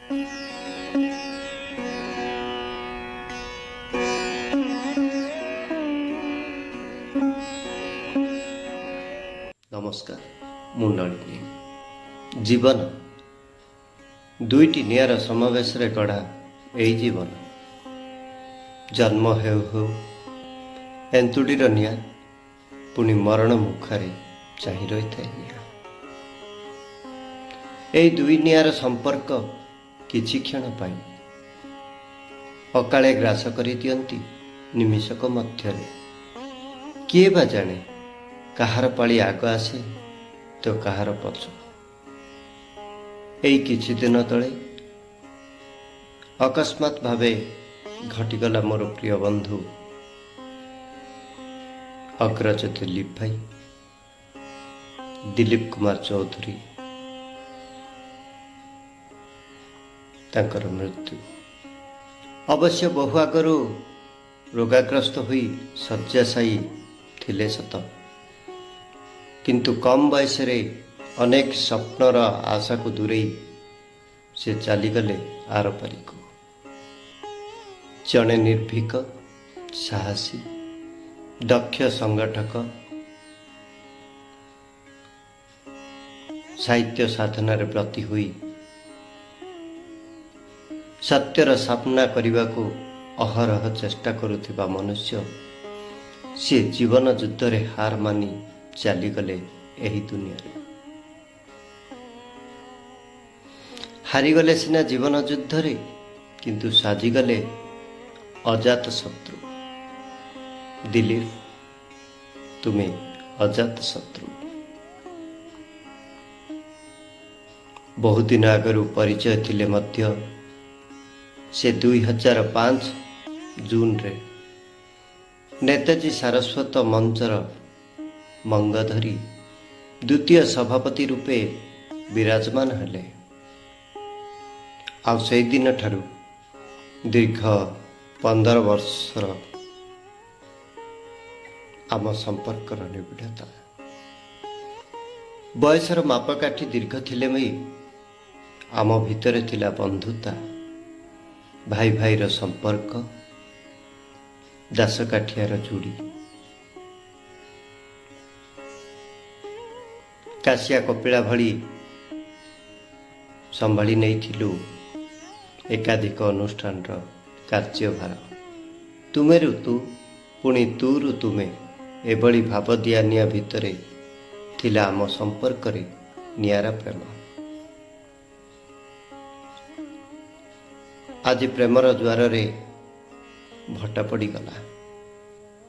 नमस्कार मु नलिनी। जीवन दुईटी निआर समावेश रे गढ़ा यही जीवन। जन्म हेउ हेउ एंतुड़ीर निआ पुणी मरण मुखारे चाहि रही थाए निआ। एई दुई निआर संपर्क किछि क्षण पाई अकाले ग्रास करि दियंती निमिषक मध्यरे। किए बा जाने कहार पाଳି आग आसे तो कहार पछ। एई किछि दिन तले अकस्मात भावे घटिगला मोर प्रिय बंधु अग्रज दिलीप भाई दिलीप कुमार चौधरी तांकर मृत्यु। अवश्य बहु आगरू रोगाग्रस्त हुई शଯ୍ୟାଶାयୀ थिले सत, किंतु कम बयस रे अनेक स्वप्नर आशा को दूरे से चलीगले आर पारिक। जड़े निर्भीक साहसी दक्ष संगठक साहित्य साधनार ब्रती हुई सत्यर सामना करने को अहरह चेष्टा करुथिबा मनुष्य सी जीवन युद्ध रे हार मानी चलीगले एही दुनिया रे। हारीगले सिना जीवन युद्ध रे किंतु साजिगले अजात शत्रु। दिलीप तुम्हें अजात शत्रु। बहु दिन आगरू परिचय थिले मध्य से 2005 जून रे नेताजी सारस्वत मंचर मंगधरी द्वितीय सभापति रूपे विराजमान हेले। आ से दिन ठारू दीर्घ 15 वर्षर आम संपर्कर निबिड़ता। बयसर मापकाठी दीर्घ थिले मई आम भितरे थिला बंधुता, भाई भाईर संपर्क, दासकाठियार जोड़ी। काशिया कपिला भली संभाली नहीं एकाधिक अनुष्ठान कार्यभार। तुमेरु तू पुणी तूरु तुमे एभली भाव दिया निया भितरे थिला आम संपर्क रे नियारा प्रेम। आज प्रेमर द्वार रे भट्टा पड़ीगला।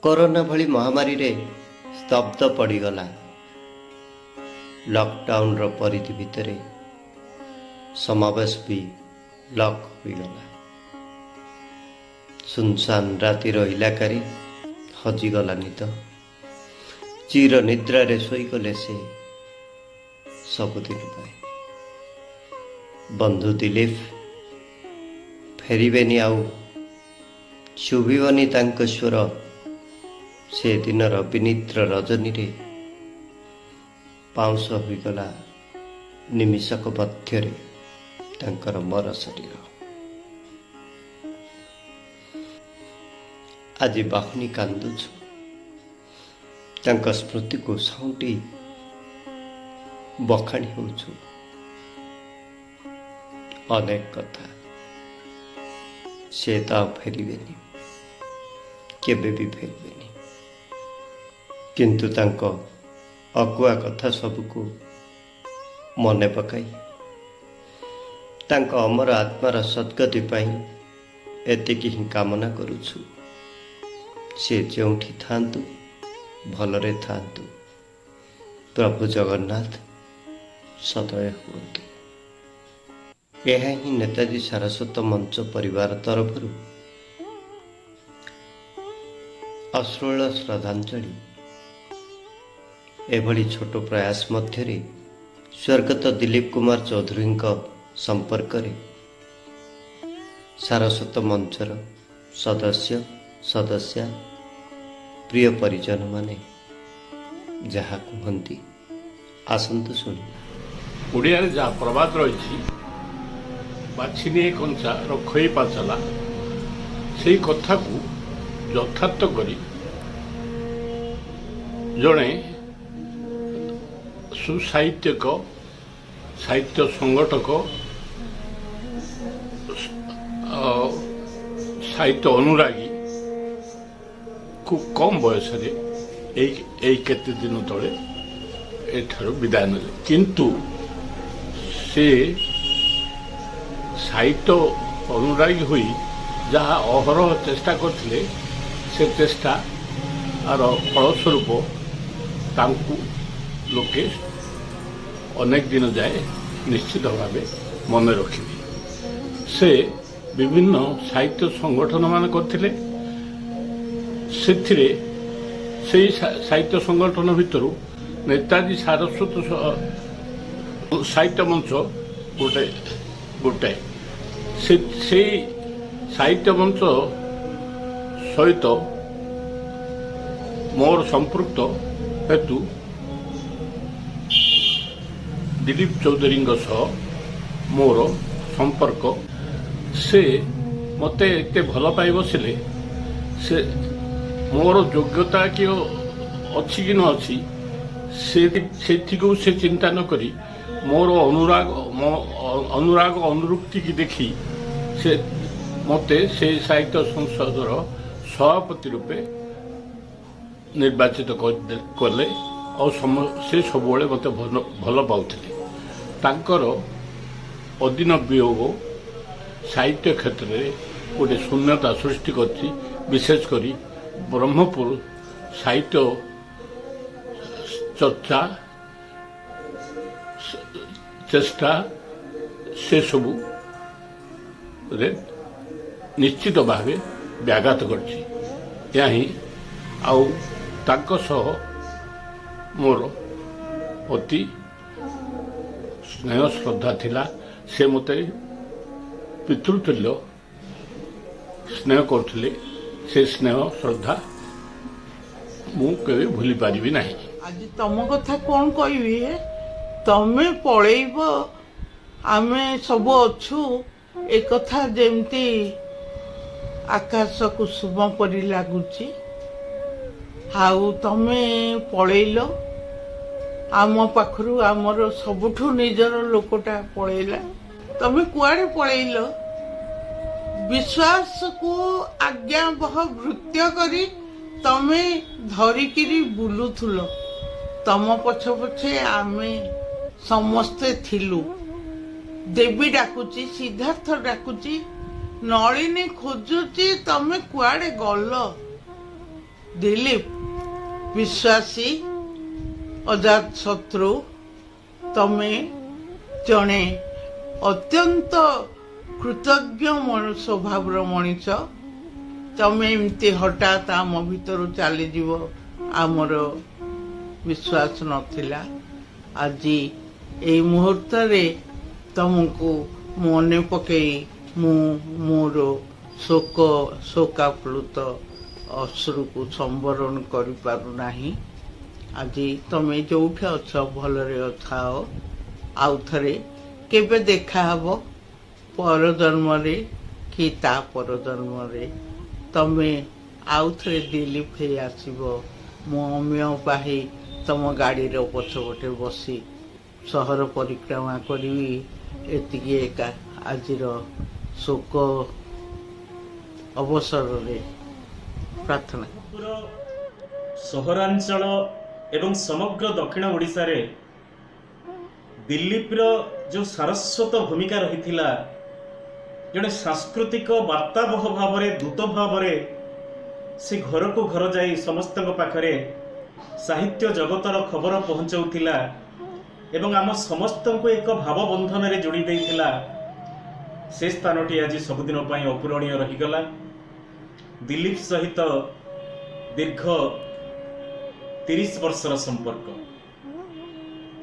कोरोना भली महामारी रे स्तब्ध पड़ीगला। लॉकडाउन रो परिधि भितरे समावेश भी लॉक होईगला। सुनसान रातिर इलाकार हजिगला निद। चिर निद्रा रे शोईगले से सबुदिन पाए। बंधु दिलीप फेरिबेनी आउ शुभिबनी तांको स्वर से दिनर विनिद्र रजनी रे पाउंस होईगला निमिषक मध्यरे तांकर मर शरीर। आज बाहुनी कांदुछु तांका स्मृति को साउंटी बखाणी होछु। अनेक कथा से ता फेरिबेनी, केबे भी फेरिबेनी, किंतु तांको अकुआ कथा सबको मने पकाई तांको अमर आत्मार सद्गति पाई एतिकी ही कामना करुछु। से जोठी थांतु भलरे थांतु। प्रभु जगन्नाथ सदय हुअन्तु। यह ही नेताजी सारस्वत मंच परिवार तरफ अश्रुल श्रद्धांजलि। एभली छोट प्रयास मध्यरे स्वर्गत दिलीप कुमार चौधरी संपर्क रे सारस्वत मंचर सदस्य सदस्या प्रिय परिजन माने जहा कहती आसंतु शुणी। ओडिया जहाँ प्रबाद रही ବାଛିନିଏ କଞ୍ଚା ରଖଇ ପାଚଲା ସେଇ କଥାକୁ ଯଥାର୍ଥ କରି ଜଣେ ସୁସାହିତ୍ୟକ ସାହିତ୍ୟ ସଂଗଠକ ସାହିତ୍ୟ ଅନୁରାଗୀ ଖୁବ୍ କମ୍ ବୟସରେ ଏଇ କେତେ ଦିନ ତଳେ ଏଠାରୁ ବିଦାୟ ନେଲେ। କିନ୍ତୁ ସେ ସାହିତ୍ୟ ଅନୁରାଗୀ ହୋଇ ଯାହା ଅହରହ ଚେଷ୍ଟା କରିଥିଲେ ସେ ଚେଷ୍ଟାର ଫଳସ୍ୱରୂପ ତାଙ୍କୁ ଲୋକେ ଅନେକ ଦିନ ଯାଏ ନିଶ୍ଚିତ ଭାବେ ମନେ ରଖିବେ। ସେ ବିଭିନ୍ନ ସାହିତ୍ୟ ସଂଗଠନ ମାନ କରିଥିଲେ। ସେଥିରେ ସେଇ ସାହିତ୍ୟ ସଂଗଠନ ଭିତରୁ ନେତାଜୀ ସାରସ୍ୱତ ସାହିତ୍ୟ ମଞ୍ଚ ଗୋଟାଏ ସେଇ ସାହିତ୍ୟ ମଞ୍ଚ ସହିତ ମୋର ସମ୍ପୃକ୍ତ ହେତୁ ଦିଲ୍ଲୀପ ଚୌଧୁରୀଙ୍କ ସହ ମୋର ସମ୍ପର୍କ ସେ ମୋତେ ଏତେ ଭଲ ପାଇ ବସିଲେ। ସେ ମୋର ଯୋଗ୍ୟତା କି ଅଛି କି ନ ଅଛି ସେଥିକୁ ସେ ଚିନ୍ତା ନ କରି ମୋର ଅନୁରାଗ ଅନୁରକ୍ତି କି ଦେଖି ସେ ମୋତେ ସେ ସାହିତ୍ୟ ସଂସଦର ସଭାପତି ରୂପେ ନିର୍ବାଚିତ କଲେ ଆଉ ସେ ସବୁବେଳେ ମୋତେ ଭଲ ପାଉଥିଲେ। ତାଙ୍କର ଅଦିନ ବିୟୋଗ ସାହିତ୍ୟ କ୍ଷେତ୍ରରେ ଗୋଟେ ଶୂନ୍ୟତା ସୃଷ୍ଟି କରିଛି। ବିଶେଷ କରି ବ୍ରହ୍ମପୁର ସାହିତ୍ୟ ଚର୍ଚ୍ଚା ଚେଷ୍ଟା ସେସବୁରେ ନିଶ୍ଚିତ ଭାବେ ବ୍ୟାଘାତ କରିଛି। ଏହା ହିଁ ଆଉ ତାଙ୍କ ସହ ମୋର ଅତି ସ୍ନେହ ଶ୍ରଦ୍ଧା ଥିଲା। ସେ ମୋତେ ପିତୃତୁଲ୍ୟ ସ୍ନେହ କରୁଥିଲେ। ସେ ସ୍ନେହ ଶ୍ରଦ୍ଧା ମୁଁ କେବେ ଭୁଲି ପାରିବି ନାହିଁ। ଆଜି ତମ କଥା କ'ଣ କହିବି? ତମେ ପଳେଇବ ଆମେ ସବୁ ଅଛୁ ଏ କଥା ଯେମିତି ଆକାଶ କୁସୁମ ପରି ଲାଗୁଛି। ଆଉ ତମେ ପଳେଇଲ ଆମ ପାଖରୁ, ଆମର ସବୁଠୁ ନିଜର ଲୋକଟା ପଳେଇଲା। ତମେ କୁଆଡ଼େ ପଳେଇଲ? ବିଶ୍ୱାସକୁ ଆଜ୍ଞାବହ ଭୃତ୍ୟ କରି ତମେ ଧରିକିରି ବୁଲୁଥିଲ। ତମ ପଛ ପଛେ ଆମେ ସମସ୍ତେ ଥିଲୁ। ଦେବୀ ଡାକୁଛି, ସିଦ୍ଧାର୍ଥ ଡାକୁଛି, ନଳିନୀ ଖୋଜୁଛି, ତମେ କୁଆଡ଼େ ଗଲ? ଦିଲ୍ଲୀପ ବିଶ୍ୱାସୀ ଅଜାତ ଶତ୍ରୁ, ତମେ ଜଣେ ଅତ୍ୟନ୍ତ କୃତଜ୍ଞ ସ୍ୱଭାବର ମଣିଷ। ତମେ ଏମିତି ହଠାତ୍ ଆମ ଭିତରୁ ଚାଲିଯିବ ଆମର ବିଶ୍ୱାସ ନଥିଲା। ଆଜି ଏଇ ମୁହୂର୍ତ୍ତରେ ତମକୁ ମନେ ପକେଇ ମୁଁ ମୋର ଶୋକାପ୍ଲୁତ ଅଶ୍ରୁକୁ ସମ୍ବରଣ କରିପାରୁନାହିଁ। ଆଜି ତମେ ଯୋଉଠି ଅଛ ଭଲରେ ଥାଅ। ଆଉ ଥରେ କେବେ ଦେଖାହବ, ପରଜନ୍ମରେ କି ତା ପରଜନ୍ମରେ ତମେ ଆଉ ଥରେ ଦିଲ୍ଲୀପ ହେଇ ଆସିବ। ମୁଁ ଅମୀୟ ପାହି ତମ ଗାଡ଼ିର ପଛପଟେ ବସି ସହର ପରିକ୍ରମା କରିବି। ଏତିକି ଏକା ଆଜିର ଶୋକ ଅବସରରେ ପ୍ରାର୍ଥନା। ସହରାଞ୍ଚଳ ଏବଂ ସମଗ୍ର ଦକ୍ଷିଣ ଓଡ଼ିଶାରେ ଦିଲ୍ଲୀପର ଯେଉଁ ସାରସ୍ୱତ ଭୂମିକା ରହିଥିଲା, ଜଣେ ସାଂସ୍କୃତିକ ବାର୍ତ୍ତାବହ ଭାବରେ, ଦୂତ ଭାବରେ ସେ ଘରକୁ ଘର ଯାଇ ସମସ୍ତଙ୍କ ପାଖରେ ସାହିତ୍ୟ ଜଗତର ଖବର ପହଞ୍ଚାଉଥିଲା ଏବଂ ଆମ ସମସ୍ତଙ୍କୁ ଏକ ଭାବବନ୍ଧନରେ ଯୋଡ଼ି ଦେଇଥିଲା। ସେ ସ୍ଥାନଟି ଆଜି ସବୁଦିନ ପାଇଁ ଅପୂରଣୀୟ ରହିଗଲା। ଦିଲ୍ଲୀପ ସହିତ ଦୀର୍ଘ 30 ବର୍ଷର ସମ୍ପର୍କ।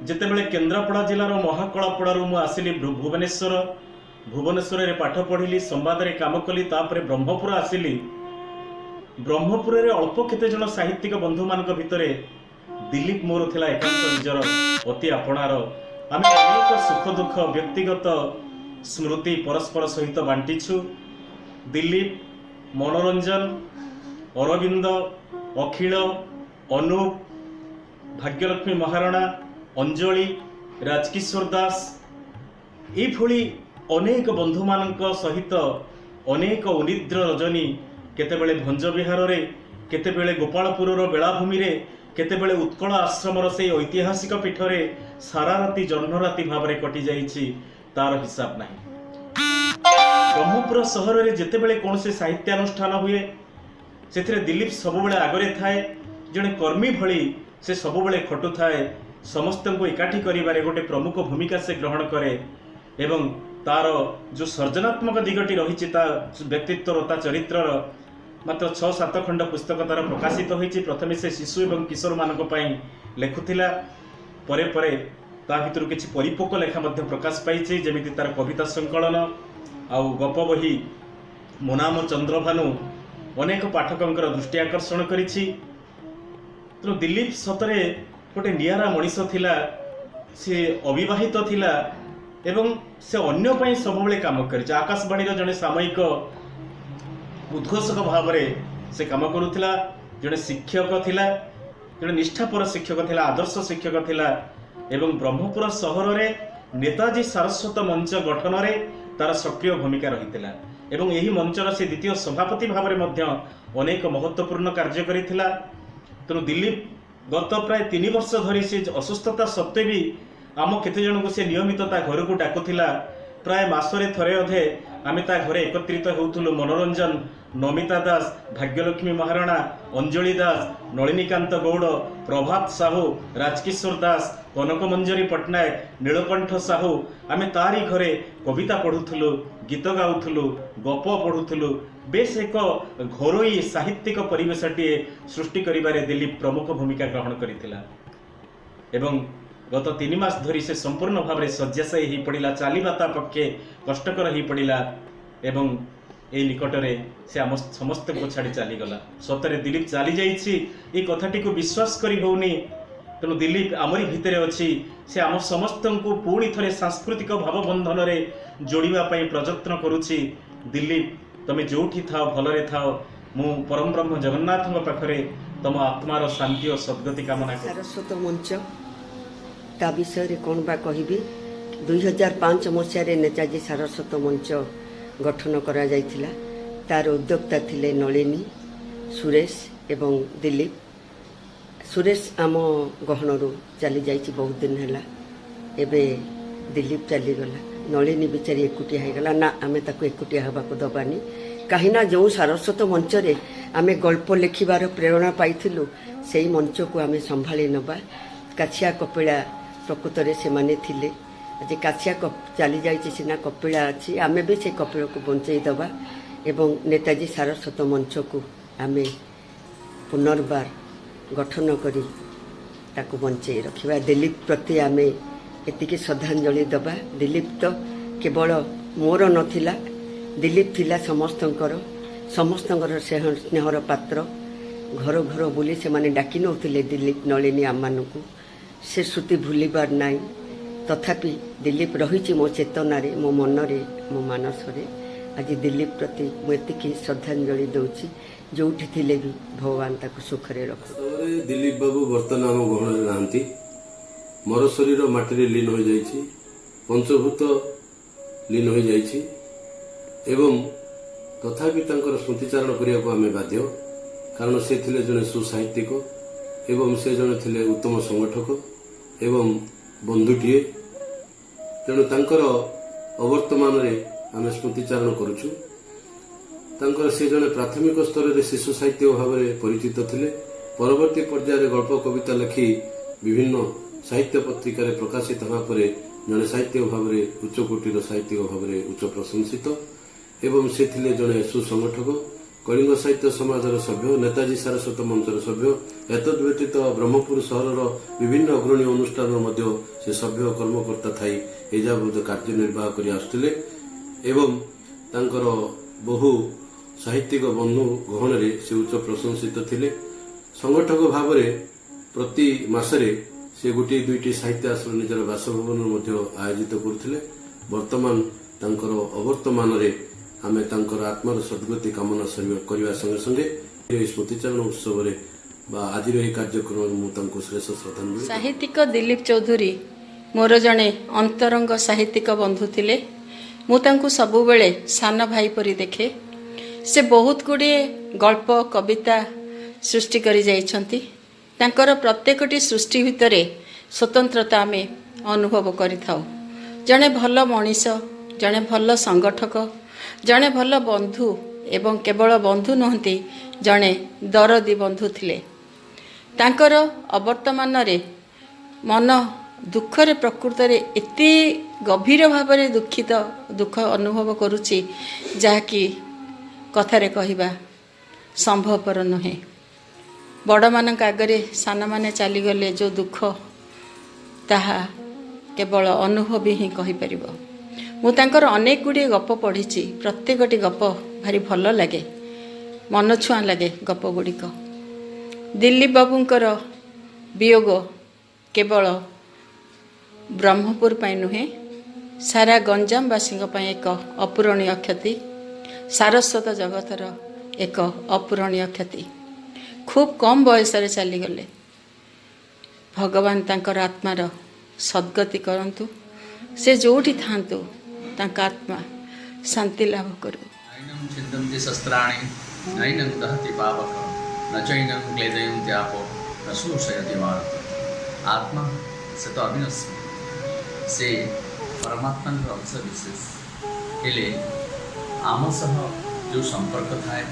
ଯେତେବେଳେ କେନ୍ଦ୍ରାପଡ଼ା ଜିଲ୍ଲାର ମହାକଳାପଡ଼ାରୁ ମୁଁ ଆସିଲି ଭୁବନେଶ୍ୱରରେ ପାଠ ପଢ଼ିଲି, ସମ୍ବାଦରେ କାମ କଲି, ତାପରେ ବ୍ରହ୍ମପୁର ଆସିଲି। ବ୍ରହ୍ମପୁରରେ ଅଳ୍ପ କେତେ ଜଣ ସାହିତ୍ୟିକ ବନ୍ଧୁମାନଙ୍କ ଭିତରେ ଦିଲ୍ଲୀପ ମୋର ଥିଲା ଏକାନ୍ତ ନିଜର, ଅତି ଆପଣାର। ଆମେ ଅନେକ ସୁଖ ଦୁଃଖ, ବ୍ୟକ୍ତିଗତ ସ୍ମୃତି ପରସ୍ପର ସହିତ ବାଣ୍ଟିଛୁ। ଦିଲ୍ଲୀପ, ମନୋରଞ୍ଜନ, ଅରବିନ୍ଦ, ଅଖିଳ, ଅନୁପ, ଭାଗ୍ୟଲକ୍ଷ୍ମୀ ମହାରଣା, ଅଞ୍ଜଳି, ରାଜକିଶୋର ଦାସ ଏଇଭଳି ଅନେକ ବନ୍ଧୁମାନଙ୍କ ସହିତ ଅନେକ ଉନିଦ୍ର ରଜନୀ କେତେବେଳେ ଭଞ୍ଜ ବିହାରରେ, କେତେବେଳେ ଗୋପାଳପୁରର ବେଳାଭୂମିରେ, କେତେବେଳେ ଉତ୍କଳ ଆଶ୍ରମର ସେହି ଐତିହାସିକ ପୀଠରେ ସାରା ରାତି ଜହ୍ନରାତି ଭାବରେ କଟିଯାଇଛି, ତାର ହିସାବ ନାହିଁ। ବ୍ରହ୍ମପୁର ସହରରେ ଯେତେବେଳେ କୌଣସି ସାହିତ୍ୟାନୁଷ୍ଠାନ ହୁଏ ସେଥିରେ ଦିଲ୍ଲୀପ ସବୁବେଳେ ଆଗରେ ଥାଏ। ଜଣେ କର୍ମୀ ଭଳି ସେ ସବୁବେଳେ ଖଟୁଥାଏ। ସମସ୍ତଙ୍କୁ ଏକାଠି କରିବାରେ ଗୋଟେ ପ୍ରମୁଖ ଭୂମିକା ସେ ଗ୍ରହଣ କରେ ଏବଂ ତାର ଯେଉଁ ସର୍ଜନାତ୍ମକ ଦିଗଟି ରହିଛି ତା ବ୍ୟକ୍ତିତ୍ୱର, ତା ଚରିତ୍ରର ମାତ୍ର 6-7 ଖଣ୍ଡ ପୁସ୍ତକ ତାର ପ୍ରକାଶିତ ହୋଇଛି। ପ୍ରଥମେ ସେ ଶିଶୁ ଏବଂ କିଶୋରମାନଙ୍କ ପାଇଁ ଲେଖୁଥିଲା, ପରେ ପରେ ତା ଭିତରୁ କିଛି ପରିପକ୍ୱ ଲେଖା ମଧ୍ୟ ପ୍ରକାଶ ପାଇଛି, ଯେମିତି ତାର କବିତା ସଂକଳନ ଆଉ ଗପ ବହି ମୋ ନାମ ଚନ୍ଦ୍ରଭାନୁ ଅନେକ ପାଠକଙ୍କର ଦୃଷ୍ଟି ଆକର୍ଷଣ କରିଛି। ତେଣୁ ଦିଲ୍ଲୀପ ସତରେ ଗୋଟେ ନିଆରା ମଣିଷ ଥିଲା। ସେ ଅବିବାହିତ ଥିଲା ଏବଂ ସେ ଅନ୍ୟ ପାଇଁ ସବୁବେଳେ କାମ କରିଛି। ଆକାଶବାଣୀର ଜଣେ ସାମୟିକ ଉଦ୍ଘୋଷକ ଭାବରେ ସେ କାମ କରୁଥିଲା। ଜଣେ ଶିକ୍ଷକ ଥିଲା, ଜଣେ ନିଷ୍ଠାପର ଶିକ୍ଷକ ଥିଲା, ଆଦର୍ଶ ଶିକ୍ଷକ ଥିଲା ଏବଂ ବ୍ରହ୍ମପୁର ସହରରେ ନେତାଜୀ ସାରସ୍ୱତ ମଞ୍ଚ ଗଠନରେ ତାର ସକ୍ରିୟ ଭୂମିକା ରହିଥିଲା ଏବଂ ଏହି ମଞ୍ଚର ସେ ଦ୍ୱିତୀୟ ସଭାପତି ଭାବରେ ମଧ୍ୟ ଅନେକ ମହତ୍ୱପୂର୍ଣ୍ଣ କାର୍ଯ୍ୟ କରିଥିଲା। ତେଣୁ ଦିଲ୍ଲୀପ ଗତ ପ୍ରାୟ 3 ବର୍ଷ ଧରି ସେ ଅସୁସ୍ଥତା ସତ୍ତ୍ୱେ ବି ଆମ କେତେ ଜଣଙ୍କୁ ସେ ନିୟମିତ ତା ଘରକୁ ଡାକୁଥିଲା। ପ୍ରାୟ ମାସରେ ଥରେ ଅଧେ ଆମେ ତା ଘରେ ଏକତ୍ରିତ ହେଉଥିଲୁ। ମନୋରଞ୍ଜନ, ନମିତା ଦାସ, ଭାଗ୍ୟଲକ୍ଷ୍ମୀ ମହାରଣା, ଅଞ୍ଜଳି ଦାସ, ନଳିନୀକାନ୍ତ ଗୌଡ଼, ପ୍ରଭାତ ସାହୁ, ରାଜକିଶୋର ଦାସ, କନକ ମଞ୍ଜରୀ ପଟ୍ଟନାୟକ, ନୀଳକଣ୍ଠ ସାହୁ, ଆମେ ତାରି ଘରେ କବିତା ପଢ଼ୁଥିଲୁ, ଗୀତ ଗାଉଥିଲୁ, ଗପ ପଢ଼ୁଥିଲୁ। ବେଶ ଏକ ଘରୋଇ ସାହିତ୍ୟିକ ପରିବେଶଟିଏ ସୃଷ୍ଟି କରିବାରେ ଦିଲ୍ଲୀପ ପ୍ରମୁଖ ଭୂମିକା ଗ୍ରହଣ କରିଥିଲା ଏବଂ ଗତ 3 ମାସ ଧରି ସେ ସମ୍ପୂର୍ଣ୍ଣ ଭାବରେ ଶଯ୍ୟାଶାୟୀ ହୋଇପଡ଼ିଲା। ଚାଲିବା ତା ପକ୍ଷେ କଷ୍ଟକର ହୋଇପଡ଼ିଲା ଏବଂ এই ନିକଟରେ ସେ ଆମ ସମସ୍ତଙ୍କୁ ଛାଡ଼ି ଚାଲିଗଲା। ସତରେ ଦିଲ୍ଲୀପ ଚାଲିଯାଇଛି এই କଥାଟିକୁ ବିଶ୍ୱାସ କରି ହେଉନି। ତେଣୁ ଦିଲ୍ଲୀପ ଆମରି ଭିତରେ ଅଛି। ସେ ଆମ ସମସ୍ତଙ୍କୁ ପୁଣି ଥରେ ସାଂସ୍କୃତିକ ଭାବବନ୍ଧନରେ ଯୋଡ଼ିବା ପାଇଁ ପ୍ରଯତ୍ନ କରୁଛି। ଦିଲ୍ଲୀପ, ତମେ ଯେଉଁଠି ଥାଅ ଭଲରେ ଥାଅ। ମୁଁ ପରମ ବ୍ରହ୍ମ ଜଗନ୍ନାଥଙ୍କ ପାଖରେ ତମ ଆତ୍ମାର ଶାନ୍ତି ଓ ସଦ୍ଗତି କାମନା କରେ। ସାରସ୍ୱତ ମଞ୍ଚ ତା ବିଷୟରେ କ'ଣ ବା କହିବି। 2005 ମସିହାରେ ନେତାଜୀ ସାରସ୍ୱତ ମଞ୍ଚ ଗଠନ କରାଯାଇଥିଲା। ତାର ଉଦ୍ୟୋକ୍ତା ଥିଲେ ନଳିନୀ, ସୁରେଶ ଏବଂ ଦିଲ୍ଲୀପ। ସୁରେଶ ଆମ ଗହଣରୁ ଚାଲିଯାଇଛି ବହୁତ ଦିନ ହେଲା। ଏବେ ଦିଲ୍ଲୀପ ଚାଲିଗଲା। ନଳିନୀ ବିଚାରୀ ଏକୁଟିଆ ହେଇଗଲା। ନା, ଆମେ ତାକୁ ଏକୁଟିଆ ହେବାକୁ ଦେବାନି। କାହିଁକିନା ଯେଉଁ ସାରସ୍ୱତ ମଞ୍ଚରେ ଆମେ ଗଳ୍ପ ଲେଖିବାର ପ୍ରେରଣା ପାଇଥିଲୁ ସେହି ମଞ୍ଚକୁ ଆମେ ସମ୍ଭାଳି ନେବା। କାଛିଆ କପିଳା ପ୍ରକୃତରେ ସେମାନେ ଥିଲେ। ଆଜି କାଛିଆ ଚାଲିଯାଇଛି ସିନା, କପିଳା ଅଛି। ଆମେ ବି ସେ କପିଳକୁ ବଞ୍ଚେଇ ଦେବା ଏବଂ ନେତାଜୀ ସାରସ୍ୱତ ମଞ୍ଚକୁ ଆମେ ପୁନର୍ବାର ଗଠନ କରି ତାକୁ ବଞ୍ଚେଇ ରଖିବା। ଦିଲ୍ଲୀପ ପ୍ରତି ଆମେ ଏତିକି ଶ୍ରଦ୍ଧାଞ୍ଜଳି ଦେବା। ଦିଲ୍ଲୀପ ତ କେବଳ ମୋର ନଥିଲା, ଦିଲ୍ଲୀପ ଥିଲା ସମସ୍ତଙ୍କର ସ୍ନେହର ପାତ୍ର। ଘର ଘର ବୁଲି ସେମାନେ ଡାକି ନେଉଥିଲେ ଦିଲ୍ଲୀପ, ନଳିନୀ ଆମମାନଙ୍କୁ। ସେ ସ୍ମୃତି ଭୁଲିବାର ନାହିଁ। ତଥାପି ଦିଲ୍ଲୀପ ରହିଛି ମୋ ଚେତନାରେ, ମୋ ମନରେ, ମୋ ମାନସରେ। ଆଜି ଦିଲ୍ଲୀପ ପ୍ରତି ମୁଁ ଏତିକି ଶ୍ରଦ୍ଧାଞ୍ଜଳି ଦେଉଛି। ଯେଉଁଠି ଥିଲେ ବି ଭଗବାନ ତାକୁ ସୁଖରେ ରଖୁ। ଦିଲ୍ଲୀପ ବାବୁ ବର୍ତ୍ତମାନ ଆମ ଗହଣରେ ନାହାନ୍ତି। ମର ଶରୀର ମାଟିରେ ଲୀନ ହୋଇଯାଇଛି, ପଞ୍ଚଭୂତ ଲୀନ ହୋଇଯାଇଛି ଏବଂ ତଥାପି ତାଙ୍କର ସ୍ମୃତିଚାରଣ କରିବାକୁ ଆମେ ବାଧ୍ୟ। କାରଣ ସେ ଥିଲେ ଜଣେ ସୁସାହିତ୍ୟିକ ଏବଂ ସେ ଜଣେ ଥିଲେ ଉତ୍ତମ ସଂଗଠକ ଏବଂ ବନ୍ଧୁଟିଏ। ତେଣୁ ତାଙ୍କର ଅବର୍ତ୍ତମାନରେ ଆମେ ସ୍ମୃତିଚାରଣ କରୁଛୁ। ତାଙ୍କର ସେ ଜଣେ ପ୍ରାଥମିକ ସ୍ତରରେ ଶିଶୁ ସାହିତ୍ୟ ଭାବରେ ପରିଚିତ ଥିଲେ। ପରବର୍ତ୍ତୀ ପର୍ଯ୍ୟାୟରେ ଗଳ୍ପ କବିତା ଲେଖି ବିଭିନ୍ନ ସାହିତ୍ୟ ପତ୍ରିକାରେ ପ୍ରକାଶିତ ହେବା ପରେ ଜଣେ ସାହିତ୍ୟ ଭାବରେ ଉଚ୍ଚକୋଟୀର ସାହିତ୍ୟିକ ଭାବରେ ଉଚ୍ଚ ପ୍ରଶଂସିତ ଏବଂ ସେ ଥିଲେ ଜଣେ ସୁସଂଗଠକ, କଳିଙ୍ଗ ସାହିତ୍ୟ ସମାଜର ସଭ୍ୟ, ନେତାଜୀ ସାରସ୍ୱତ ମଞ୍ଚର ସଭ୍ୟ। ଏତଦ୍ ବ୍ୟତୀତ ବ୍ରହ୍ମପୁର ସହରର ବିଭିନ୍ନ ଅଗ୍ରଣୀ ଅନୁଷ୍ଠାନର ମଧ୍ୟ ସେ ସଭ୍ୟ କର୍ମକର୍ତ୍ତା ଥାଇ ଏଯାବତ କାର୍ଯ୍ୟ ନିର୍ବାହ କରି ଆସୁଥିଲେ ଏବଂ ତାଙ୍କର ବହୁ ସାହିତ୍ୟିକ ବନ୍ଧୁ ଗହଣରେ ସେ ଉଚ୍ଚ ପ୍ରଶଂସିତ ଥିଲେ। ସଂଗଠକ ଭାବରେ ପ୍ରତି ମାସରେ ସେ 1-2ଟି ସାହିତ୍ୟ ଆଶ୍ରମ ନିଜର ବାସଭବନ ମଧ୍ୟ ଆୟୋଜିତ କରୁଥିଲେ। ବର୍ତ୍ତମାନ ତାଙ୍କର ଅବର୍ତ୍ତମାନରେ ଆମେ ତାଙ୍କର ଆତ୍ମାର ସଦ୍ଗତି କାମନା କରିବା ସଙ୍ଗେ ସଙ୍ଗେ ଏହି ସ୍ମୃତିଚାରଣ ଉତ୍ସବରେ ବା ଆଜିର ଏହି କାର୍ଯ୍ୟକ୍ରମରେ ମୁଁ ତାଙ୍କୁ ଶେଷ ଶ୍ରଦ୍ଧାଞ୍ଜଳି। ସାହିତ୍ୟିକ ଦିଲ୍ଲୀପ ଚୌଧୁରୀ ମୋର ଜଣେ ଅନ୍ତରଙ୍ଗ ସାହିତ୍ୟିକ ବନ୍ଧୁ ଥିଲେ। ମୁଁ ତାଙ୍କୁ ସବୁବେଳେ ସାନ ଭାଇ ପରି ଦେଖେ। ସେ ବହୁତ ଗୁଡ଼ିଏ ଗଳ୍ପ କବିତା ସୃଷ୍ଟି କରି ଯାଇଛନ୍ତି। ତାଙ୍କର ପ୍ରତ୍ୟେକଟି ସୃଷ୍ଟି ଭିତରେ ସ୍ୱତନ୍ତ୍ରତା ଆମେ ଅନୁଭବ କରିଥାଉ। ଜଣେ ଭଲ ମଣିଷ, ଜଣେ ଭଲ ସଂଗଠକ, ଜଣେ ଭଲ ବନ୍ଧୁ ଏବଂ କେବଳ ବନ୍ଧୁ ନୁହନ୍ତି, ଜଣେ ଦରଦୀ ବନ୍ଧୁ ଥିଲେ। ତାଙ୍କର ଅବର୍ତ୍ତମାନରେ ମନ ଦୁଃଖରେ ପ୍ରକୃତରେ ଏତେ ଗଭୀର ଭାବରେ ଦୁଃଖ ଅନୁଭବ କରୁଛି, ଯାହାକି କଥାରେ କହିବା ସମ୍ଭବପର ନୁହେଁ। ବଡ଼ମାନଙ୍କ ଆଗରେ ସାନମାନେ ଚାଲିଗଲେ ଯେଉଁ ଦୁଃଖ, ତାହା କେବଳ ଅନୁଭବୀ ହିଁ କହିପାରିବ। ମୁଁ ତାଙ୍କର ଅନେକ ଗୁଡ଼ିଏ ଗପ ପଢ଼ିଛି। ପ୍ରତ୍ୟେକଟି ଗପ ଭାରି ଭଲ ଲାଗେ, ମନଛୁଆଁ ଲାଗେ ଗପ ଗୁଡ଼ିକ। ଦିଲ୍ଲୀପ ବାବୁଙ୍କର ବିୟୋଗ କେବଳ ବ୍ରହ୍ମପୁର ପାଇଁ ନୁହେଁ, ସାରା ଗଞ୍ଜାମବାସୀଙ୍କ ପାଇଁ ଏକ ଅପୂରଣୀୟ କ୍ଷତି, ସାରସ୍ୱତ ଜଗତର ଏକ ଅପୂରଣୀୟ କ୍ଷତି। ଖୁବ୍ କମ୍ ବୟସରେ ଚାଲିଗଲେ। ଭଗବାନ ତାଙ୍କର ଆତ୍ମାର ସଦ୍ଗତି କରନ୍ତୁ। ସେ ଯେଉଁଠି ଥାଆନ୍ତୁ ତାଙ୍କ ଆତ୍ମା ଶାନ୍ତି ଲାଭ କରୁ। नैनं छिन्दन्ति शस्त्राणि नैनं दहति पावकं न चैनं क्लेदयन्ति आपो न शोषयति मारुतम्। आत्मा से तो अविनश्य, से परमात्मा अंश विशेष हेले आम सह जो संपर्क थाए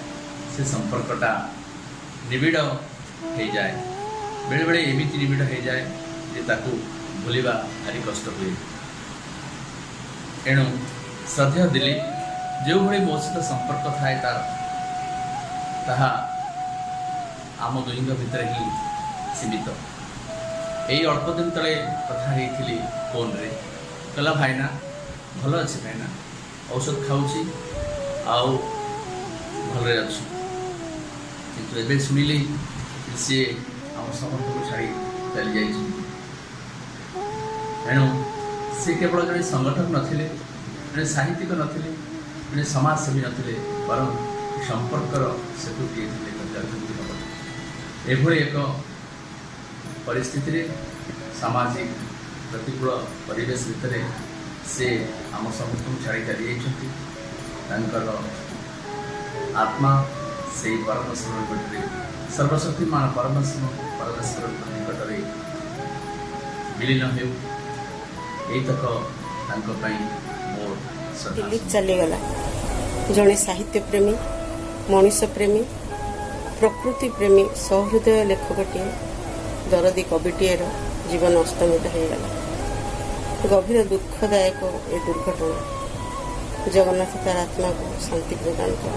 से संपर्कटा निबिड़ हो जाए। बेले बेले एमिति निबिड़ हो जाए जे ताकू भूलिबा भारी कष्ट हुए। एणु श्रद्धेय दिलीप जो भाई मो सहित संपर्क थाए ताहा आम दुईंग भितर ही सीमित। यही अल्प दिन तले कथा होती फोन रे, कहला भाईना भल अच्छे भाईना, औषध खाऊँगी आउ भल अच्छी, किंतु एबे शुणिली सी आम समस्त को छाड़ी चली जाइए। एणु सी केवल जड़े संगठक नथिले, जड़े साहित्यिक नथिले, जड़े समाजसेवी नथिले, बरं संपर्कर सेतुटिए थे। एभली एक परिस्थिति रे सामाजिक प्रतिकूल परिवेश भितर से आम समस्त छाड़ी चली जाइछन्ति। तांकर आत्मा से परमेश्वर निकटरे, सर्वशक्तिमान परमेश्वर निकटरे विलीन हो। यही तक मोर दिल्लीप चलीगला जड़े साहित्य प्रेमी, मनीष प्रेमी, प्रकृति प्रेमी, सहृदय लेखकटीए, दरदी कविटीएर जीवन अस्तमित होगला। गभीर दुखदायक ए दुर्घटना जगन्नाथ तार आत्मा को शांति प्रदान कर।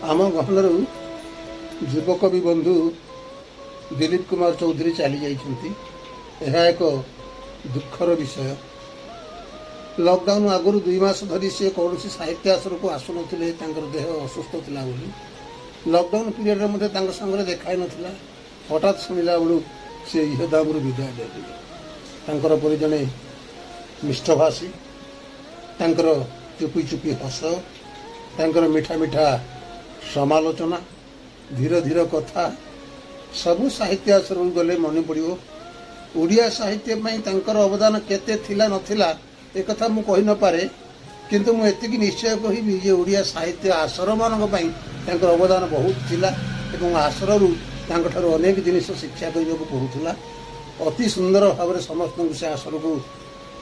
आम गहनर युवकवि बंधु दिलीप कुमार चौधरी चली जाइछन्ति। यह एक दुखर विषय। लॉकडाउन आगुरी 2 मास धरी से कौन साहित्य आश्रम को आसुन, देह असुस्थ था। लॉकडाउन पीरियड में संगे देखा नाला। हठात शुणिला बेलू से इहदाम विदाय दे जड़े मिष्टभाषी, चुपी चुपी हस, मीठा मीठा समालोचना, धीर धीर कथा सबू साहित्य आश्रम गले मन पड़ो। ओडिया साहित्य अवदान केते थिला नथिला एक कथा मु कहि न पारे, किंतु मु एतिकी निश्चय कहिबि जे ओडिया साहित्य आश्रम मानक पई तांकर अवदान बहुत थिला एवं आश्रमरू तांकर अनेक जिनिस शिक्षा करने पड़ूला। अति सुंदर भाव में समस्त से आश्रम को